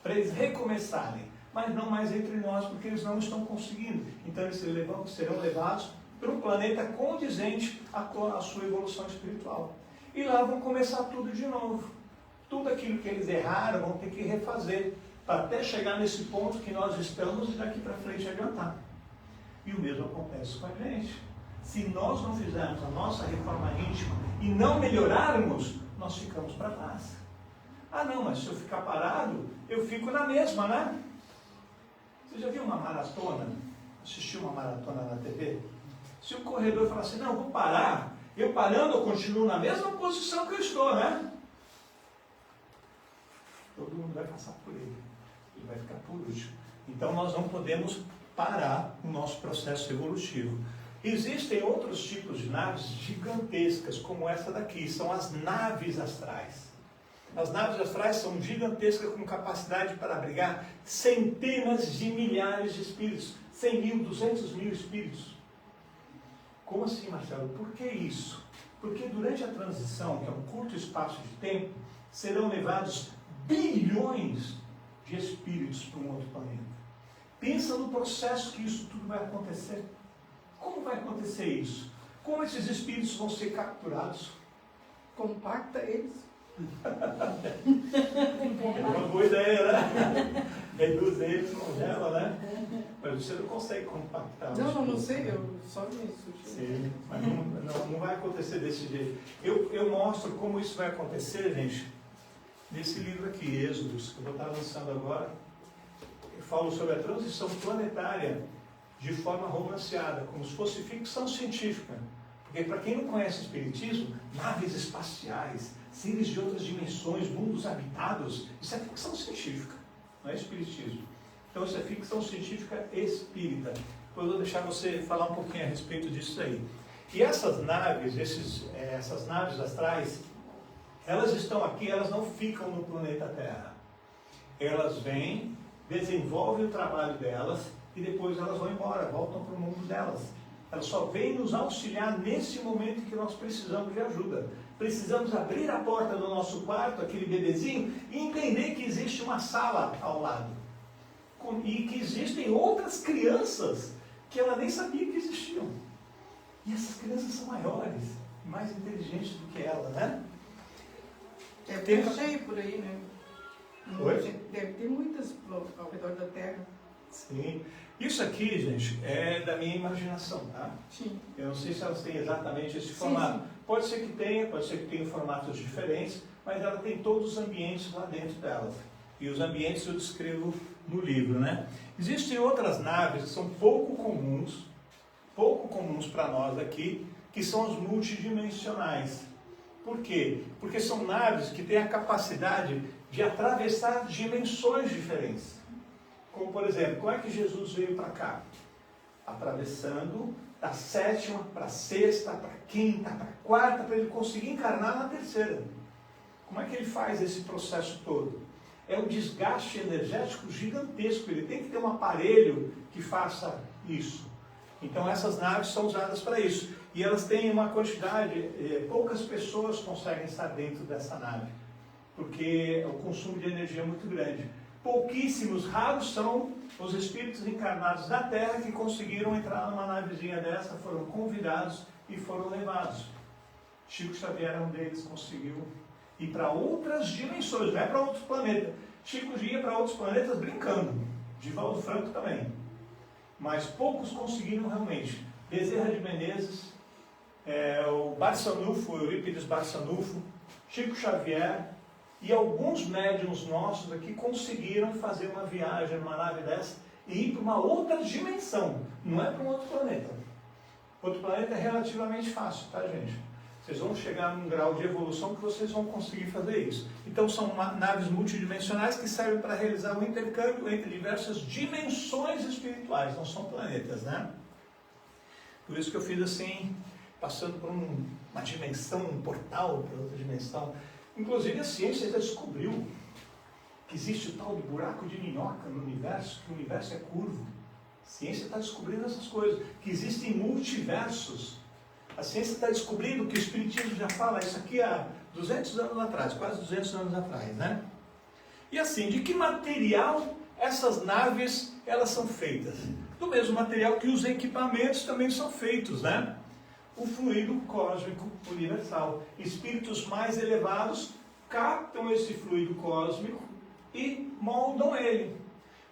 para eles recomeçarem, mas não mais entre nós, porque eles não estão conseguindo. Então eles serão levados para um planeta condizente à sua evolução espiritual. E lá vão começar tudo de novo. Tudo aquilo que eles erraram vão ter que refazer, para até chegar nesse ponto que nós estamos e daqui para frente adiantar. E o mesmo acontece com a gente. Se nós não fizermos a nossa reforma íntima e não melhorarmos, nós ficamos para trás. Ah não, mas se eu ficar parado, eu fico na mesma, né? Você já viu uma maratona? Assistiu uma maratona na TV? Se o corredor falar assim, não, vou parar, eu parando eu continuo na mesma posição que eu estou, né? Todo mundo vai passar por ele. Ele vai ficar por último. Então nós não podemos parar o nosso processo evolutivo. Existem outros tipos de naves gigantescas, como essa daqui, são as naves astrais. As naves astrais são gigantescas, com capacidade para abrigar centenas de milhares de espíritos, 100 mil, 200 mil espíritos. Como assim, Marcelo? Por que isso? Porque durante a transição, que é um curto espaço de tempo, serão levados bilhões de espíritos para um outro planeta. Pensa no processo que isso tudo vai acontecer. Como vai acontecer isso? Como esses espíritos vão ser capturados? Compacta eles. É uma boa ideia, né? Reduz eles, congela, né? Mas você não consegue compactar. Não sei, eu só me sugiro. Sim, mas não vai acontecer desse jeito. Eu mostro como isso vai acontecer, gente, nesse livro aqui, Êxodos, que eu vou estar lançando agora. Eu falo sobre a transição planetária de forma romanceada, como se fosse ficção científica. Porque para quem não conhece o Espiritismo, naves espaciais, seres de outras dimensões, mundos habitados, isso é ficção científica, não é Espiritismo. Então isso é ficção científica espírita. Depois eu vou deixar você falar um pouquinho a respeito disso aí. E essas naves, essas naves astrais, elas estão aqui, elas não ficam no planeta Terra. Elas vêm, desenvolvem o trabalho delas e depois elas vão embora, voltam para o mundo delas. Elas só vêm nos auxiliar nesse momento em que nós precisamos de ajuda. Precisamos abrir a porta do nosso quarto, aquele bebezinho, e entender que existe uma sala ao lado. E que existem outras crianças que ela nem sabia que existiam. E essas crianças são maiores, mais inteligentes do que ela, né? Deve ter cheio por aí, né? Oi? Deve ter muitas ao redor da Terra. Sim. Isso aqui, gente, é da minha imaginação, tá? Sim. Eu não sei se elas têm exatamente esse formato. Sim. Pode ser que tenha formatos diferentes, mas ela tem todos os ambientes lá dentro dela. E os ambientes eu descrevo no livro, né? Existem outras naves que são pouco comuns para nós aqui, que são as multidimensionais. Por quê? Porque são naves que têm a capacidade de atravessar dimensões diferentes. Como, por exemplo, como é que Jesus veio para cá? Atravessando da sétima para a sexta, para a quinta, para a quarta, para ele conseguir encarnar na terceira. Como é que ele faz esse processo todo? É um desgaste energético gigantesco. Ele tem que ter um aparelho que faça isso. Então essas naves são usadas para isso. E elas têm uma quantidade, poucas pessoas conseguem estar dentro dessa nave, porque o consumo de energia é muito grande. Pouquíssimos, raros são os espíritos encarnados da Terra que conseguiram entrar numa navezinha dessa, foram convidados e foram levados. Chico Xavier é um deles, conseguiu ir para outras dimensões, não é para outros planetas. Chico ia para outros planetas brincando, Divaldo Franco também. Mas poucos conseguiram realmente. Bezerra de Menezes, o Barçanufo, Eurípides Barçanufo, Chico Xavier e alguns médiuns nossos aqui conseguiram fazer uma viagem numa nave dessa e ir para uma outra dimensão. Não é para um outro planeta. Outro planeta é relativamente fácil, tá, gente? Vocês vão chegar num grau de evolução que vocês vão conseguir fazer isso. Então são naves multidimensionais que servem para realizar o intercâmbio entre diversas dimensões espirituais, não são planetas, né? Por isso que eu fiz assim, passando por uma dimensão, um portal para outra dimensão. Inclusive a ciência já descobriu que existe o tal de buraco de minhoca no universo, que o universo é curvo. A ciência está descobrindo essas coisas, que existem multiversos. A ciência está descobrindo que o Espiritismo já fala isso aqui há 200 anos atrás, quase 200 anos atrás, né? E assim, de que material essas naves elas são feitas? Do mesmo material que os equipamentos também são feitos, né? O fluido cósmico universal. Espíritos mais elevados captam esse fluido cósmico e moldam ele.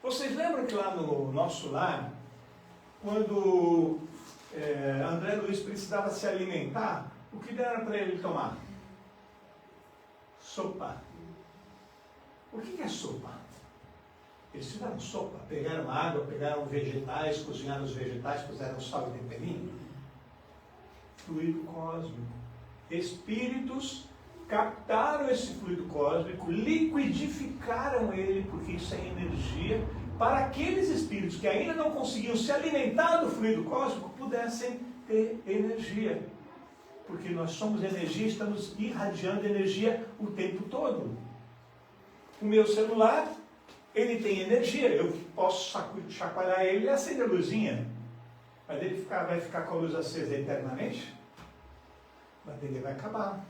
Vocês lembram que lá no nosso lar, quando André Luiz precisava se alimentar, o que deram para ele tomar? Sopa. O que é sopa? Eles fizeram sopa, pegaram água, pegaram vegetais, cozinharam os vegetais, puseram sal e temperinho. Fluido cósmico. Espíritos captaram esse fluido cósmico, liquidificaram ele, porque isso é energia, para aqueles espíritos que ainda não conseguiam se alimentar do fluido cósmico, pudessem ter energia. Porque nós somos energia, estamos irradiando energia o tempo todo. O meu celular, ele tem energia, eu posso chacoalhar ele e acender a luzinha. Mas ele vai ficar com a luz acesa eternamente? A bateria vai acabar.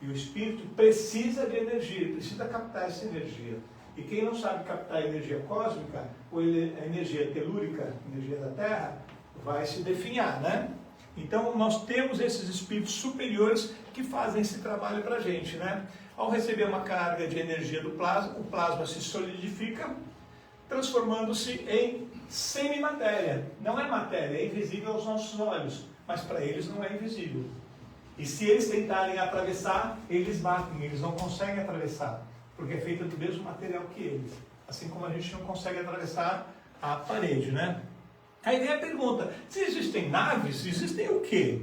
E o espírito precisa de energia, precisa captar essa energia. E quem não sabe captar a energia cósmica, ou a energia telúrica, a energia da Terra, vai se definhar, né? Então nós temos esses espíritos superiores que fazem esse trabalho para a gente, né? Ao receber uma carga de energia do plasma, o plasma se solidifica, transformando-se em semimatéria. Não é matéria, é invisível aos nossos olhos, mas para eles não é invisível. E se eles tentarem atravessar, eles batem, eles não conseguem atravessar, porque é feita do mesmo material que eles. Assim como a gente não consegue atravessar a parede, né? Aí vem a pergunta, se existem naves, existem o quê?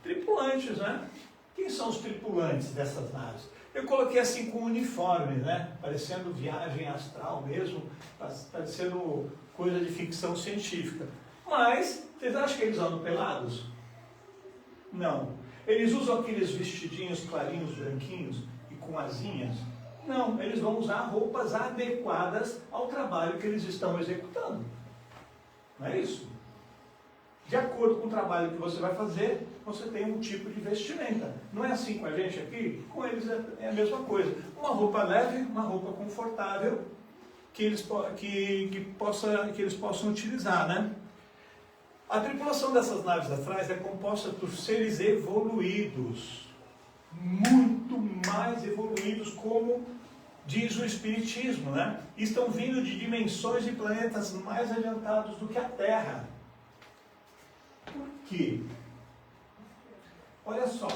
Tripulantes, né? Quem são os tripulantes dessas naves? Eu coloquei assim com uniforme, né? Parecendo viagem astral mesmo, parecendo coisa de ficção científica. Mas, vocês acham que eles andam pelados? Não. Eles usam aqueles vestidinhos clarinhos, branquinhos e com asinhas? Não, eles vão usar roupas adequadas ao trabalho que eles estão executando. Não é isso? De acordo com o trabalho que você vai fazer, você tem um tipo de vestimenta. Não é assim com a gente aqui? Com eles é a mesma coisa. Uma roupa leve, uma roupa confortável, que eles possam utilizar, né? A tripulação dessas naves astrais é composta por seres evoluídos, muito mais evoluídos, como diz o Espiritismo, né? Estão vindo de dimensões e planetas mais adiantados do que a Terra. Por quê? Olha só,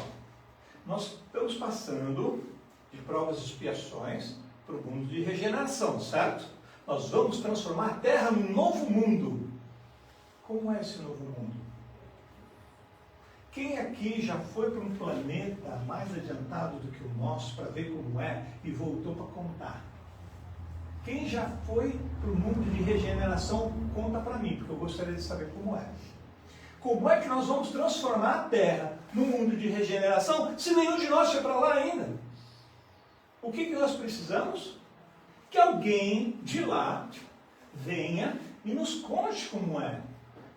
nós estamos passando de provas e expiações para o mundo de regeneração, certo? Nós vamos transformar a Terra num novo mundo. Como é esse novo mundo? Quem aqui já foi para um planeta mais adiantado do que o nosso para ver como é e voltou para contar? Quem já foi para o mundo de regeneração, conta para mim, porque eu gostaria de saber como é. Como é que nós vamos transformar a Terra num mundo de regeneração se nenhum de nós foi para lá ainda? O que nós precisamos? Que alguém de lá venha e nos conte como é.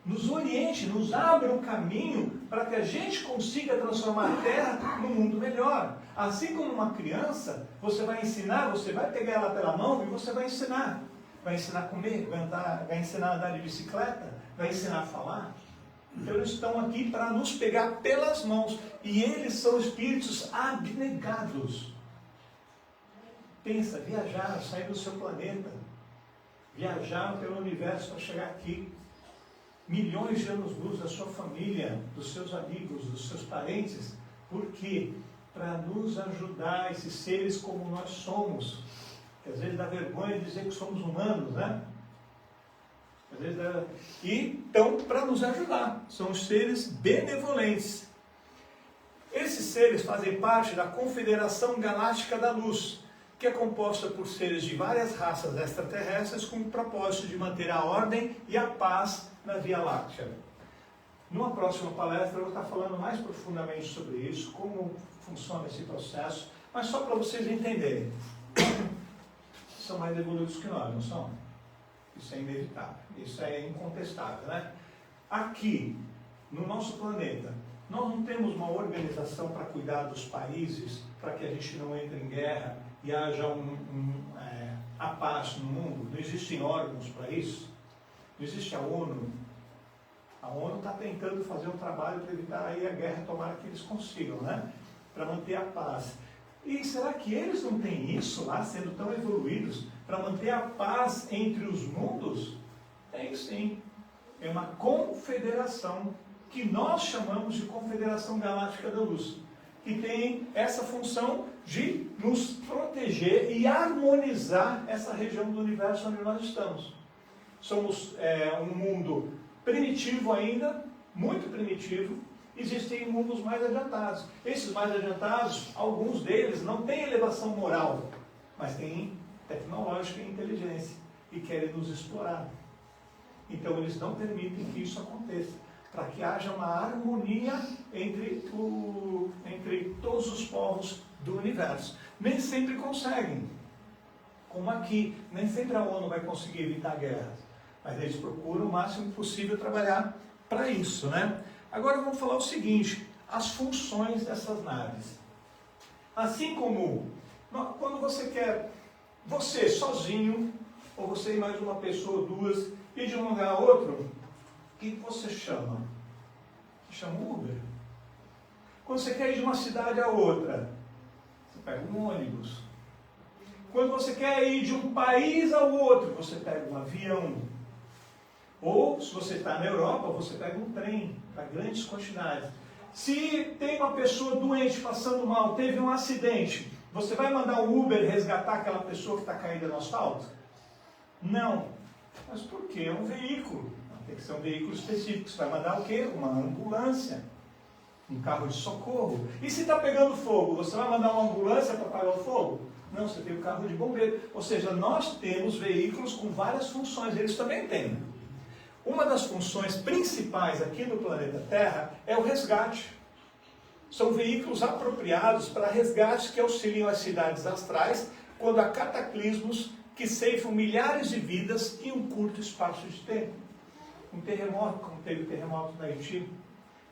Nos oriente, nos abra um caminho para que a gente consiga transformar a Terra num mundo melhor. Assim como uma criança, você vai ensinar, você vai pegar ela pela mão e você vai ensinar. Vai ensinar a comer, vai ensinar a andar de bicicleta, vai ensinar a falar. Então eles estão aqui para nos pegar pelas mãos. E eles são espíritos abnegados. Pensa, viajaram, sair do seu planeta. Viajaram pelo universo para chegar aqui. Milhões de anos-luz da sua família, dos seus amigos, dos seus parentes. Por quê? Para nos ajudar, esses seres como nós somos. Que às vezes dá vergonha de dizer que somos humanos, né? Às vezes dá... E então, para nos ajudar, são os seres benevolentes. Esses seres fazem parte da Confederação Galáctica da Luz, que é composta por seres de várias raças extraterrestres com o propósito de manter a ordem e a paz na Via Láctea. Numa próxima palestra eu vou estar falando mais profundamente sobre isso, como funciona esse processo, mas só para vocês entenderem. São mais evoluídos que nós, não são? Isso é inevitável, isso é incontestável, né? Aqui, no nosso planeta, nós não temos uma organização para cuidar dos países, para que a gente não entre em guerra e haja a paz no mundo. Não existem órgãos para isso. Não existe a ONU. A ONU está tentando fazer um trabalho para evitar aí a guerra, tomara que eles consigam, né? Para manter a paz. E será que eles não têm isso lá, sendo tão evoluídos, para manter a paz entre os mundos? Tem sim. É uma confederação, que nós chamamos de Confederação Galáctica da Luz, que tem essa função de nos proteger e harmonizar essa região do universo onde nós estamos. Somos um mundo primitivo ainda, muito primitivo. Existem mundos mais adiantados. Esses mais adiantados, alguns deles não têm elevação moral, mas têm tecnológica e inteligência e querem nos explorar. Então eles não permitem que isso aconteça, para que haja uma harmonia entre todos os povos do universo. Nem sempre conseguem, como aqui, nem sempre a ONU vai conseguir evitar guerras, mas eles procuram o máximo possível trabalhar para isso, né? Agora vamos falar o seguinte, as funções dessas naves. Assim como quando você quer, você sozinho, ou você e mais uma pessoa, duas, ir de um lugar a outro, o que você chama? Você chama Uber. Quando você quer ir de uma cidade a outra, você pega um ônibus. Quando você quer ir de um país ao outro, você pega um avião. Ou, se você está na Europa, você pega um trem para grandes quantidades. Se tem uma pessoa doente, passando mal, teve um acidente, você vai mandar um Uber resgatar aquela pessoa que está caída no asfalto? Não. Mas por quê? É um veículo. Tem que ser um veículo específico. Você vai mandar o quê? Uma ambulância. Um carro de socorro. E se está pegando fogo, você vai mandar uma ambulância para apagar o fogo? Não, você tem um carro de bombeiro. Ou seja, nós temos veículos com várias funções. Eles também têm. Uma das funções principais aqui no planeta Terra é o resgate. São veículos apropriados para resgate que auxiliam as cidades astrais quando há cataclismos que ceifam milhares de vidas em um curto espaço de tempo. Um terremoto, como teve o terremoto na Haiti.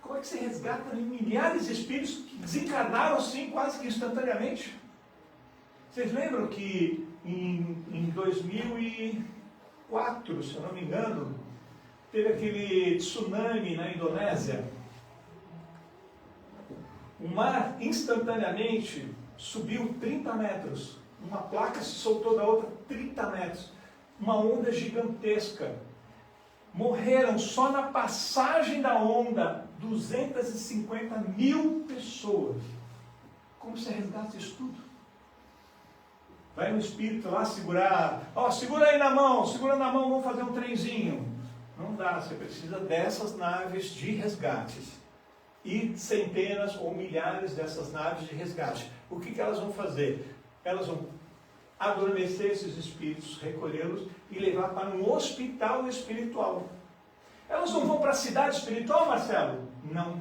Como é que você resgata milhares de espíritos que desencarnaram assim quase que instantaneamente? Vocês lembram que em 2004, se eu não me engano, teve aquele tsunami na Indonésia? O mar instantaneamente subiu 30 metros. Uma placa se soltou da outra 30 metros. Uma onda gigantesca. Morreram só na passagem da onda 250 mil pessoas. Como você resgata isso tudo? Vai no espírito lá segurar. Segura aí na mão, vamos fazer um trenzinho. Não dá, você precisa dessas naves de resgates. E centenas ou milhares dessas naves de resgate. O que elas vão fazer? Elas vão adormecer esses espíritos, recolhê-los e levar para um hospital espiritual. Elas não vão para a cidade espiritual, Marcelo? Não,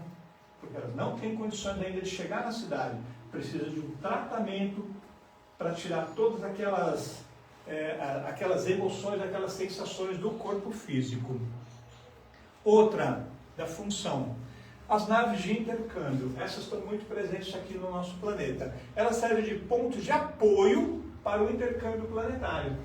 porque elas não têm condições ainda de chegar na cidade. Precisa de um tratamento para tirar todas aquelas emoções, aquelas sensações do corpo físico. Outra da função, as naves de intercâmbio. Essas estão muito presentes aqui no nosso planeta. Elas servem de ponto de apoio para o intercâmbio planetário,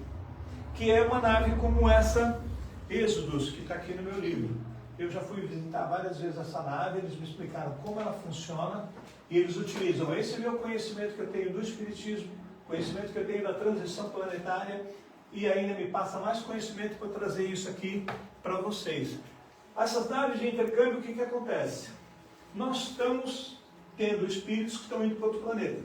que é uma nave como essa Êxodos, que está aqui no meu livro. Eu já fui visitar várias vezes essa nave, eles me explicaram como ela funciona, e eles utilizam esse meu conhecimento que eu tenho do Espiritismo, conhecimento que eu tenho da transição planetária, e ainda me passa mais conhecimento para trazer isso aqui para vocês. Essas naves de intercâmbio, o que acontece? Nós estamos tendo espíritos que estão indo para outro planeta,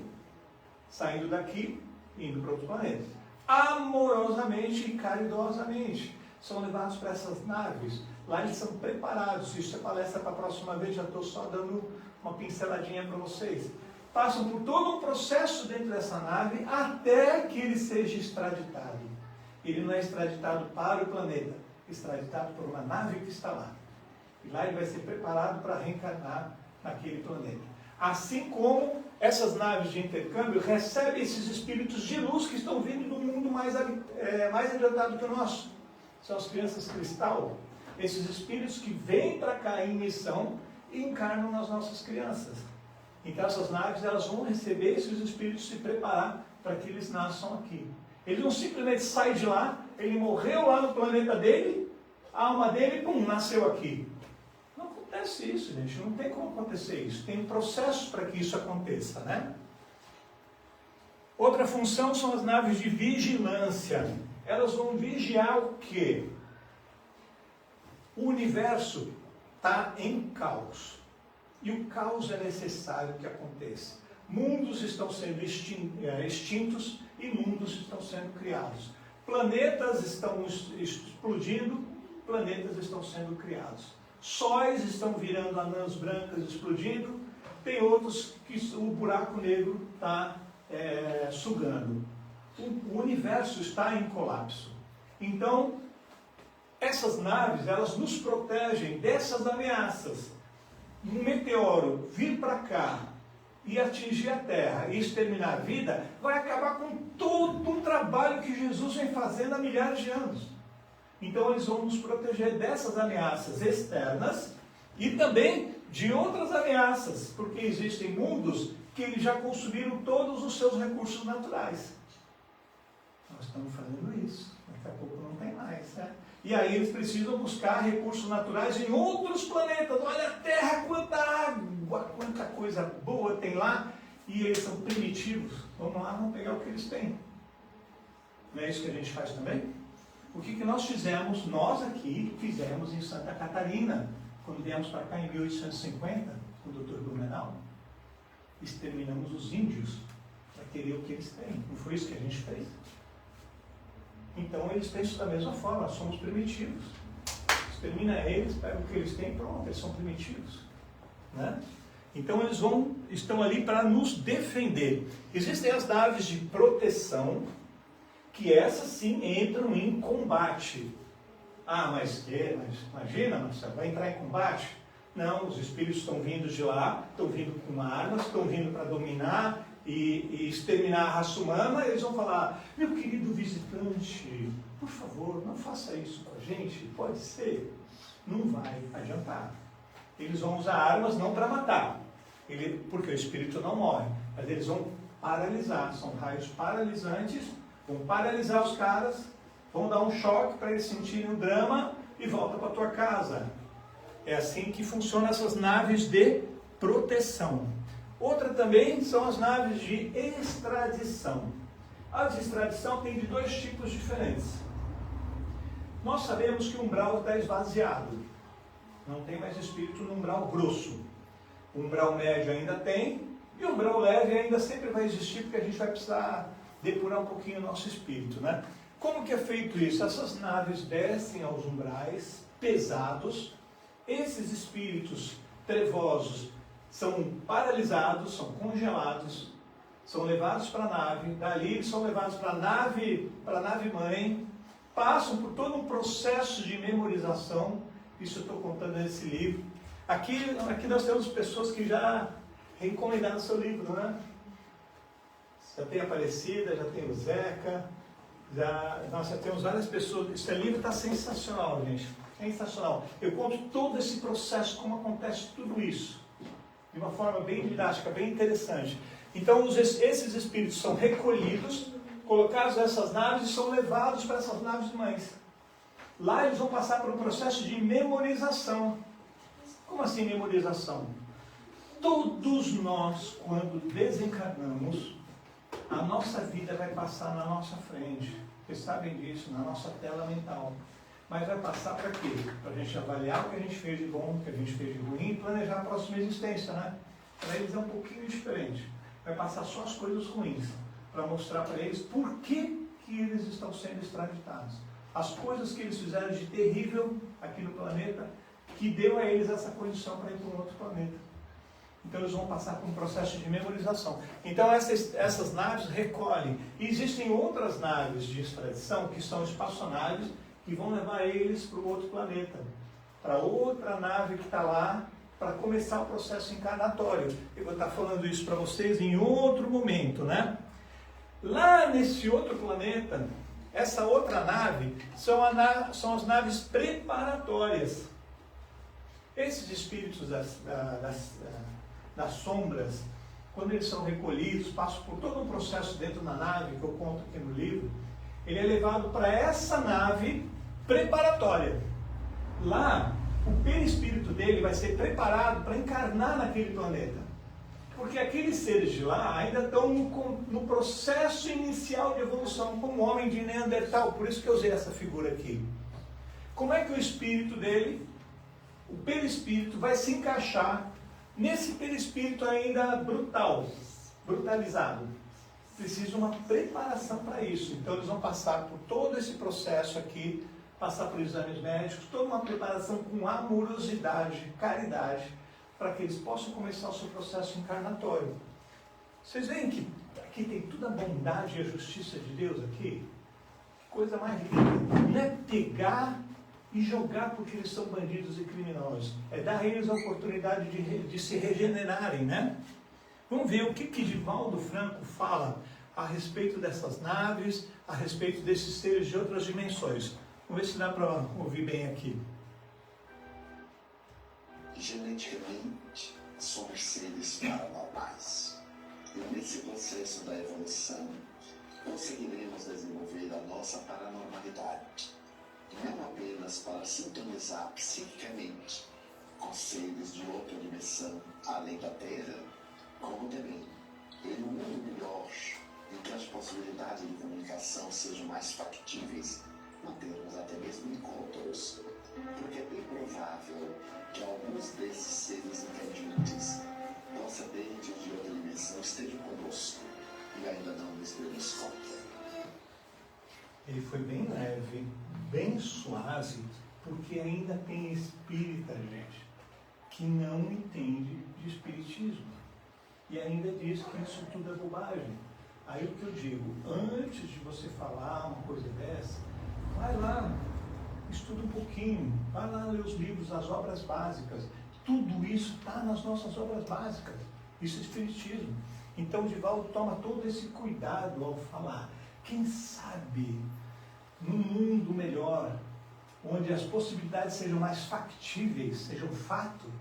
saindo daqui e indo para outro planeta. Amorosamente e caridosamente são levados para essas naves. Lá eles são preparados. Isso é palestra para a próxima vez, já estou só dando uma pinceladinha para vocês. Passam por todo um processo dentro dessa nave até que ele seja extraditado. Ele não é extraditado para o planeta, é extraditado por uma nave que está lá. E lá ele vai ser preparado para reencarnar naquele planeta. Assim como essas naves de intercâmbio recebem esses espíritos de luz que estão vindo do mundo mais adiantado que o nosso. São as crianças cristal. Esses espíritos que vêm para cá em missão e encarnam nas nossas crianças. Então essas naves elas vão receber esses espíritos e se preparar para que eles nasçam aqui. Ele não simplesmente sai de lá, ele morreu lá no planeta dele, a alma dele, nasceu aqui. Não acontece isso, gente. Não tem como acontecer isso. Tem processos para que isso aconteça, né? Outra função são as naves de vigilância. Elas vão vigiar o quê? O universo está em caos. E o caos é necessário que aconteça. Mundos estão sendo extintos e mundos estão sendo criados. Planetas estão explodindo, planetas estão sendo criados. Sóis estão virando anãs brancas explodindo, tem outros que o buraco negro está sugando. O universo está em colapso. Então, essas naves, elas nos protegem dessas ameaças. Um meteoro vir para cá e atingir a Terra e exterminar a vida, vai acabar com todo um trabalho que Jesus vem fazendo há milhares de anos. Então eles vão nos proteger dessas ameaças externas e também de outras ameaças, porque existem mundos que eles já consumiram todos os seus recursos naturais. Nós estamos fazendo isso, daqui a pouco não tem mais, né? E aí eles precisam buscar recursos naturais em outros planetas. Olha a Terra, quanta água, quanta coisa boa tem lá, e eles são primitivos. Vamos lá, vamos pegar o que eles têm. Não é isso que a gente faz também? O que nós fizemos, nós aqui fizemos em Santa Catarina, quando viemos para cá em 1850, com o Dr. Blumenau? Exterminamos os índios para querer o que eles têm. Não foi isso que a gente fez? Então eles pensam da mesma forma, nós somos primitivos. Extermina eles, pega o que eles têm, pronto, eles são primitivos. Né? Então eles estão ali para nos defender. Existem as naves de proteção, que essas sim entram em combate. Ah, mas imagina, Marcelo, vai entrar em combate? Não, os espíritos estão vindo de lá, estão vindo com armas, estão vindo para dominar e exterminar a raça humana. Eles vão falar: meu querido visitante, por favor, não faça isso com a gente, pode ser? Não vai adiantar. Eles vão usar armas não para matar, porque o espírito não morre, mas eles vão paralisar, são raios paralisantes, vão paralisar os caras, vão dar um choque para eles sentirem o drama e volta para a tua casa. É assim que funcionam essas naves de proteção. Outra também são as naves de extradição. A de extradição tem de dois tipos diferentes. Nós sabemos que o umbral está esvaziado. Não tem mais espírito no umbral grosso. O umbral médio ainda tem, e o umbral leve ainda sempre vai existir, porque a gente vai precisar depurar um pouquinho o nosso espírito, né? Como que é feito isso? Essas naves descem aos umbrais pesados. Esses espíritos trevosos são paralisados, são congelados, são levados para a nave, dali eles são levados para a nave mãe, passam por todo um processo de memorização. Isso eu estou contando nesse livro. Aqui nós temos pessoas que já recomendaram seu livro, né? Já tem a Aparecida, já tem o Zeca, nós já temos várias pessoas. Esse livro está sensacional, gente. Sensacional. Eu conto todo esse processo, como acontece tudo isso, de uma forma bem didática, bem interessante. Então, esses espíritos são recolhidos, colocados nessas naves e são levados para essas naves mães. Lá eles vão passar por um processo de memorização. Como assim memorização? Todos nós, quando desencarnamos, a nossa vida vai passar na nossa frente. Vocês sabem disso, na nossa tela mental. Mas vai passar para quê? Para a gente avaliar o que a gente fez de bom, o que a gente fez de ruim e planejar a próxima existência, né? Para eles é um pouquinho diferente. Vai passar só as coisas ruins, para mostrar para eles por que eles estão sendo extraditados. As coisas que eles fizeram de terrível aqui no planeta, que deu a eles essa condição para ir para um outro planeta. Então eles vão passar por um processo de memorização. Então essas naves recolhem. E existem outras naves de extradição, que são espaçonaves, que vão levar eles para o outro planeta, para outra nave que está lá, para começar o processo encarnatório. Eu vou estar falando isso para vocês em outro momento, né? Lá nesse outro planeta, essa outra nave são as naves preparatórias. Esses espíritos das sombras, quando eles são recolhidos, passam por todo um processo dentro da nave, que eu conto aqui no livro, ele é levado para essa nave preparatória. Lá, o perispírito dele vai ser preparado para encarnar naquele planeta. Porque aqueles seres de lá ainda estão no processo inicial de evolução, como o homem de Neandertal. Por isso que eu usei essa figura aqui. Como é que o espírito dele, o perispírito, vai se encaixar nesse perispírito ainda brutalizado? Precisa uma preparação para isso. Então eles vão passar por todo esse processo aqui, passar por exames médicos, toda uma preparação com amorosidade, caridade, para que eles possam começar o seu processo encarnatório. Vocês veem que aqui tem toda a bondade e a justiça de Deus aqui? Que coisa mais linda. Não é pegar e jogar porque eles são bandidos e criminosos. É dar a eles a oportunidade de se regenerarem, né? Vamos ver o que Divaldo Franco fala a respeito dessas naves, a respeito desses seres de outras dimensões. Vamos ver se dá para ouvir bem aqui. Geneticamente, somos seres paranormais. E nesse processo da evolução, conseguiremos desenvolver a nossa paranormalidade. Não apenas para sintonizar psiquicamente com seres de outra dimensão, além da Terra, como também em um mundo melhor, em que as possibilidades de comunicação sejam mais factíveis, mantermos até mesmo encontros, porque é bem provável que alguns desses seres inteligentes, procedentes de outra dimensão, estejam conosco e ainda não nos demos conta. Ele foi bem leve, bem suave, porque ainda tem espírita, gente, que não entende de espiritismo. E ainda diz que isso tudo é bobagem. Aí o que eu digo, antes de você falar uma coisa dessa, vai lá, estuda um pouquinho, vai lá ler os livros, as obras básicas. Tudo isso está nas nossas obras básicas. Isso é espiritismo. Então o Divaldo toma todo esse cuidado ao falar. Quem sabe, num mundo melhor, onde as possibilidades sejam mais factíveis, sejam fato,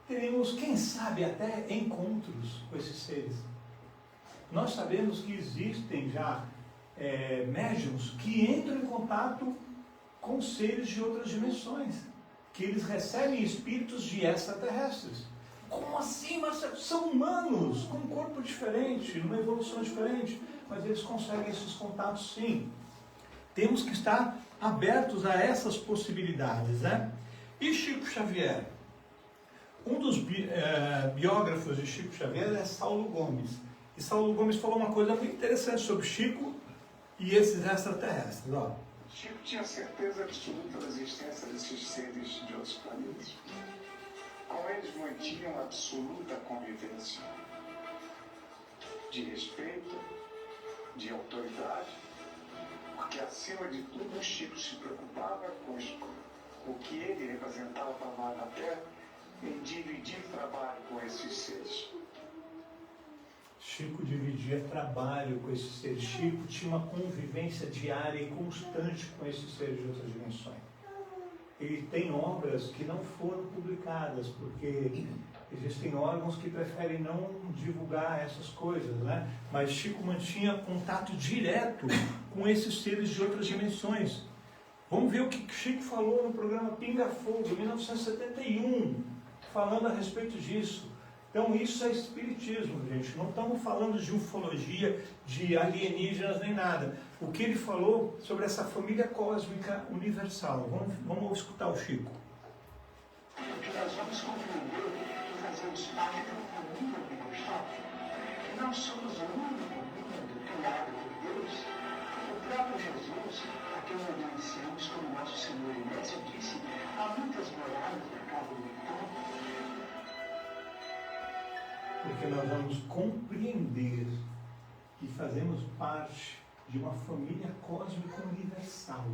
teremos, quem sabe, até encontros com esses seres. Nós sabemos que existem já médiuns que entram em contato com seres de outras dimensões, que eles recebem espíritos de extraterrestres. Como assim? Mas são humanos, com um corpo diferente, numa evolução diferente, mas eles conseguem esses contatos sim. Temos que estar abertos a essas possibilidades, né? E Chico Xavier? Um dos biógrafos de Chico Xavier é Saulo Gomes. E Saulo Gomes falou uma coisa muito interessante sobre Chico e esses extraterrestres. Ó. Chico tinha certeza absoluta da existência desses seres de outros planetas. Com eles mantinham absoluta convivência de respeito, de autoridade, porque acima de tudo Chico se preocupava com o que ele representava para nós na Terra, em dividir trabalho com esses seres. Chico dividia trabalho com esses seres. Chico tinha uma convivência diária e constante com esses seres de outras dimensões. Ele tem obras que não foram publicadas, porque existem órgãos que preferem não divulgar essas coisas, né? Mas Chico mantinha contato direto com esses seres de outras dimensões. Vamos ver o que Chico falou no programa Pinga Fogo, em 1971, falando a respeito disso. Então isso é espiritismo, gente. Não estamos falando de ufologia, de alienígenas, nem nada. O que ele falou sobre essa família cósmica universal. Vamos escutar o Chico. Porque nós vamos compreender que fazemos parte do mundo universal. Não somos o único mundo criado por Deus. O próprio Jesus, a quem nós iniciamos como nosso Senhor e Mestre, disse: há muitas moradas na casa do meu Pai. Porque nós vamos compreender que fazemos parte de uma família cósmica universal.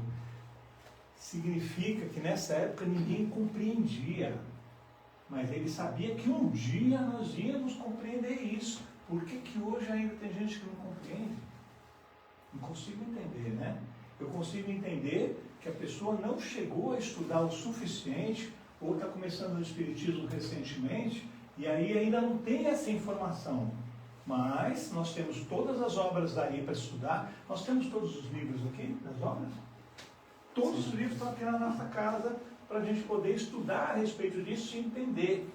Significa que nessa época ninguém compreendia, mas ele sabia que um dia nós íamos compreender isso. Por que hoje ainda tem gente que não compreende? Não consigo entender, né? Eu consigo entender que a pessoa não chegou a estudar o suficiente, ou está começando o espiritismo recentemente, e aí ainda não tem essa informação. Mas nós temos todas as obras daí para estudar. Nós temos todos os livros aqui, das obras. Todos os livros estão aqui na nossa casa para a gente poder estudar a respeito disso e entender.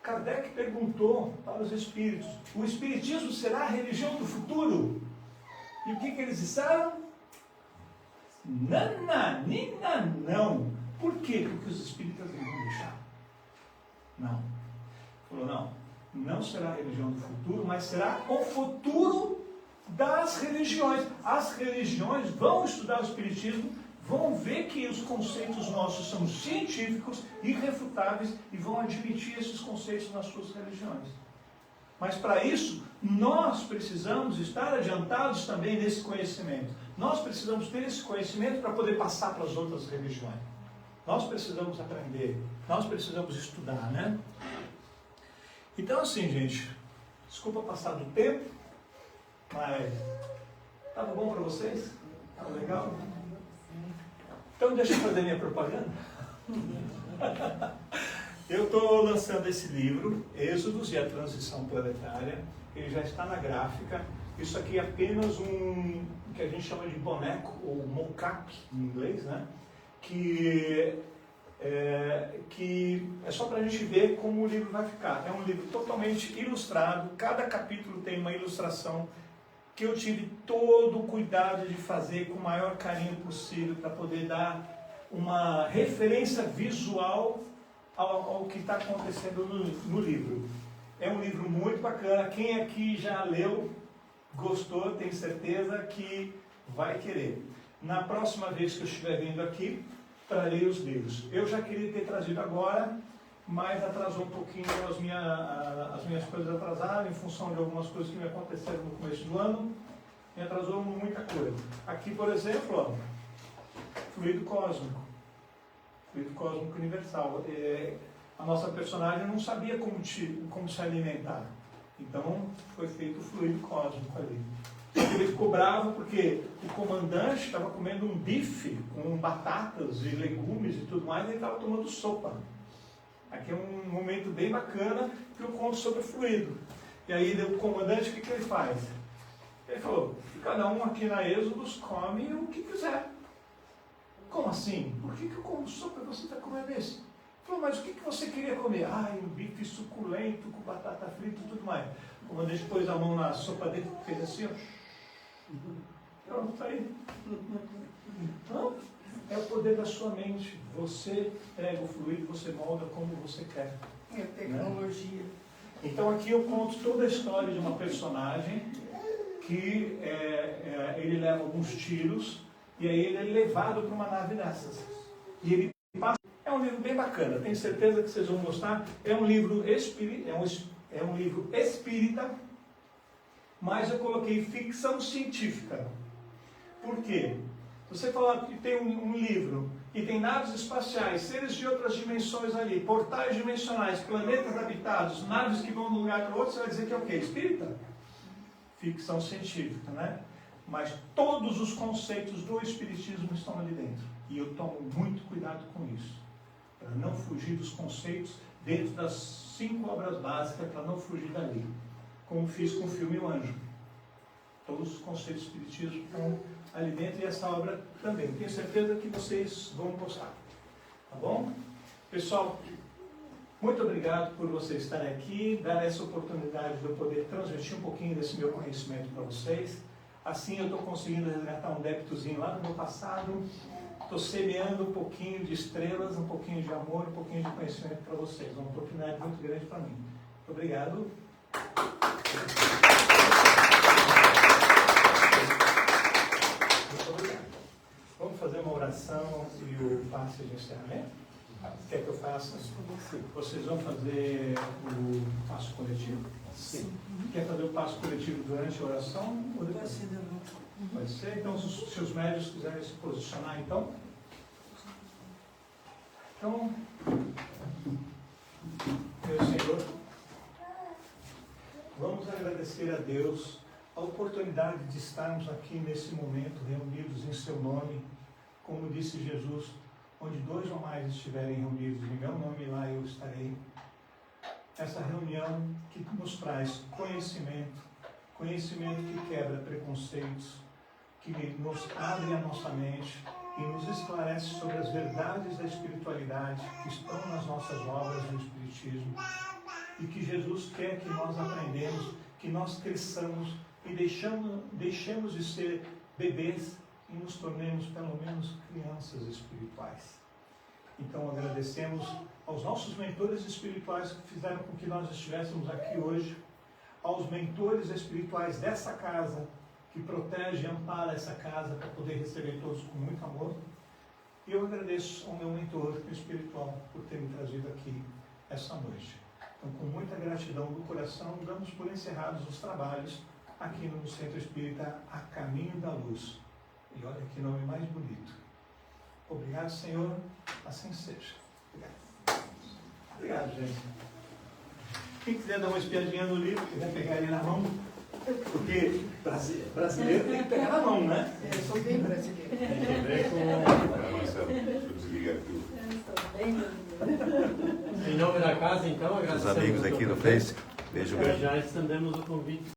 Kardec perguntou para os espíritos: o espiritismo será a religião do futuro? E o que eles disseram? Nananina, não. Por quê? Porque os espíritas não vão deixar. Não. Falou, não será a religião do futuro, mas será o futuro das religiões. As religiões vão estudar o espiritismo, vão ver que os conceitos nossos são científicos, irrefutáveis, e vão admitir esses conceitos nas suas religiões. Mas para isso, nós precisamos estar adiantados também nesse conhecimento. Nós precisamos ter esse conhecimento para poder passar para as outras religiões. Nós precisamos aprender, nós precisamos estudar, né? Então assim, gente, desculpa passar do tempo, mas estava bom para vocês? Estava legal? Então deixa eu fazer minha propaganda. Eu estou lançando esse livro, Êxodos e a Transição Planetária. Ele já está na gráfica. Isso aqui é apenas um que a gente chama de boneco, ou mock-up em inglês, né? Que é só para a gente ver como o livro vai ficar. É um livro totalmente ilustrado, cada capítulo tem uma ilustração que eu tive todo o cuidado de fazer com o maior carinho possível para poder dar uma referência visual ao que está acontecendo no livro. É um livro muito bacana. Quem aqui já leu, gostou, tem certeza que vai querer. Na próxima vez que eu estiver vindo aqui, trarei os livros. Eu já queria ter trazido agora, mas atrasou um pouquinho, as minhas coisas atrasaram em função de algumas coisas que me aconteceram no começo do ano. Me atrasou muita coisa. Aqui, por exemplo, ó, fluido cósmico universal. A nossa personagem não sabia como se alimentar. Então, foi feito o fluido cósmico ali. Ele ficou bravo porque o comandante estava comendo um bife com batatas e legumes e tudo mais, e ele estava tomando sopa. Aqui é um momento bem bacana que eu conto sobre o fluido. E aí o comandante, o que ele faz? Ele falou, cada um aqui na Êxodos come o que quiser. Como assim? Por que eu como sopa e você está comendo esse? Ele falou, mas o que você queria comer? Um bife suculento com batata frita e tudo mais. O comandante pôs a mão na sopa dele e fez assim, ó. Pronto, tá aí. Então, é o poder da sua mente. Você pega o fluido, você molda como você quer. É tecnologia. Então aqui eu conto toda a história de uma personagem que ele leva alguns tiros e aí ele é levado para uma nave dessas. E ele passa. É um livro bem bacana, tenho certeza que vocês vão gostar. É um livro espírita, mas eu coloquei ficção científica. Por quê? Você falar que tem um livro e tem naves espaciais, seres de outras dimensões ali, portais dimensionais, planetas habitados, naves que vão de um lugar para o outro, você vai dizer que é o quê? Espírita? Ficção científica, né? Mas todos os conceitos do espiritismo estão ali dentro. E eu tomo muito cuidado com isso, para não fugir dos conceitos dentro das 5 obras básicas, para não fugir dali. Como fiz com o filme O Anjo. Todos os conceitos do espiritismo estão ali dentro e essa obra também. Tenho certeza que vocês vão gostar. Tá bom? Pessoal, muito obrigado por vocês estarem aqui, dar essa oportunidade de eu poder transmitir um pouquinho desse meu conhecimento para vocês. Assim eu estou conseguindo resgatar um débitozinho lá do meu passado. Estou semeando um pouquinho de estrelas, um pouquinho de amor, um pouquinho de conhecimento para vocês. Uma oportunidade muito grande para mim. Muito obrigado. Muito obrigado. Vamos fazer uma oração e o passe de encerramento? Quer que eu faça? Vocês vão fazer o passo coletivo? Sim. Quer fazer o passo coletivo durante a oração? Ou depois? Pode ser? Então, se os médios quiserem se posicionar, então. Então, meu Senhor, vamos agradecer a Deus a oportunidade de estarmos aqui nesse momento, reunidos em seu nome, como disse Jesus, onde 2 ou mais estiverem reunidos em meu nome, lá eu estarei. Essa reunião que nos traz conhecimento que quebra preconceitos, que nos abre a nossa mente e nos esclarece sobre as verdades da espiritualidade que estão nas nossas obras do Espiritismo e que Jesus quer que nós aprendamos, que nós cresçamos e deixemos de ser bebês e nos tornemos pelo menos crianças espirituais. Então agradecemos aos nossos mentores espirituais que fizeram com que nós estivéssemos aqui hoje, aos mentores espirituais dessa casa, que protege e ampara essa casa para poder receber todos com muito amor. E eu agradeço ao meu mentor espiritual por ter me trazido aqui essa noite. Então, com muita gratidão do coração, damos por encerrados os trabalhos aqui no Centro Espírita A Caminho da Luz. E olha que nome mais bonito. Obrigado, Senhor. Assim seja. Obrigado. Obrigado, gente. Quem quiser dar uma espiadinha no livro, quiser pegar ele na mão, Porque brasileiro tem que pegar na mão, né? Eu sou bem brasileira. Tem que ver com... Marcelo, deixa eu desligar aqui. Em nome da casa, então, Os agradecemos amigos aqui no Face, beijo grande. Já estendemos o convite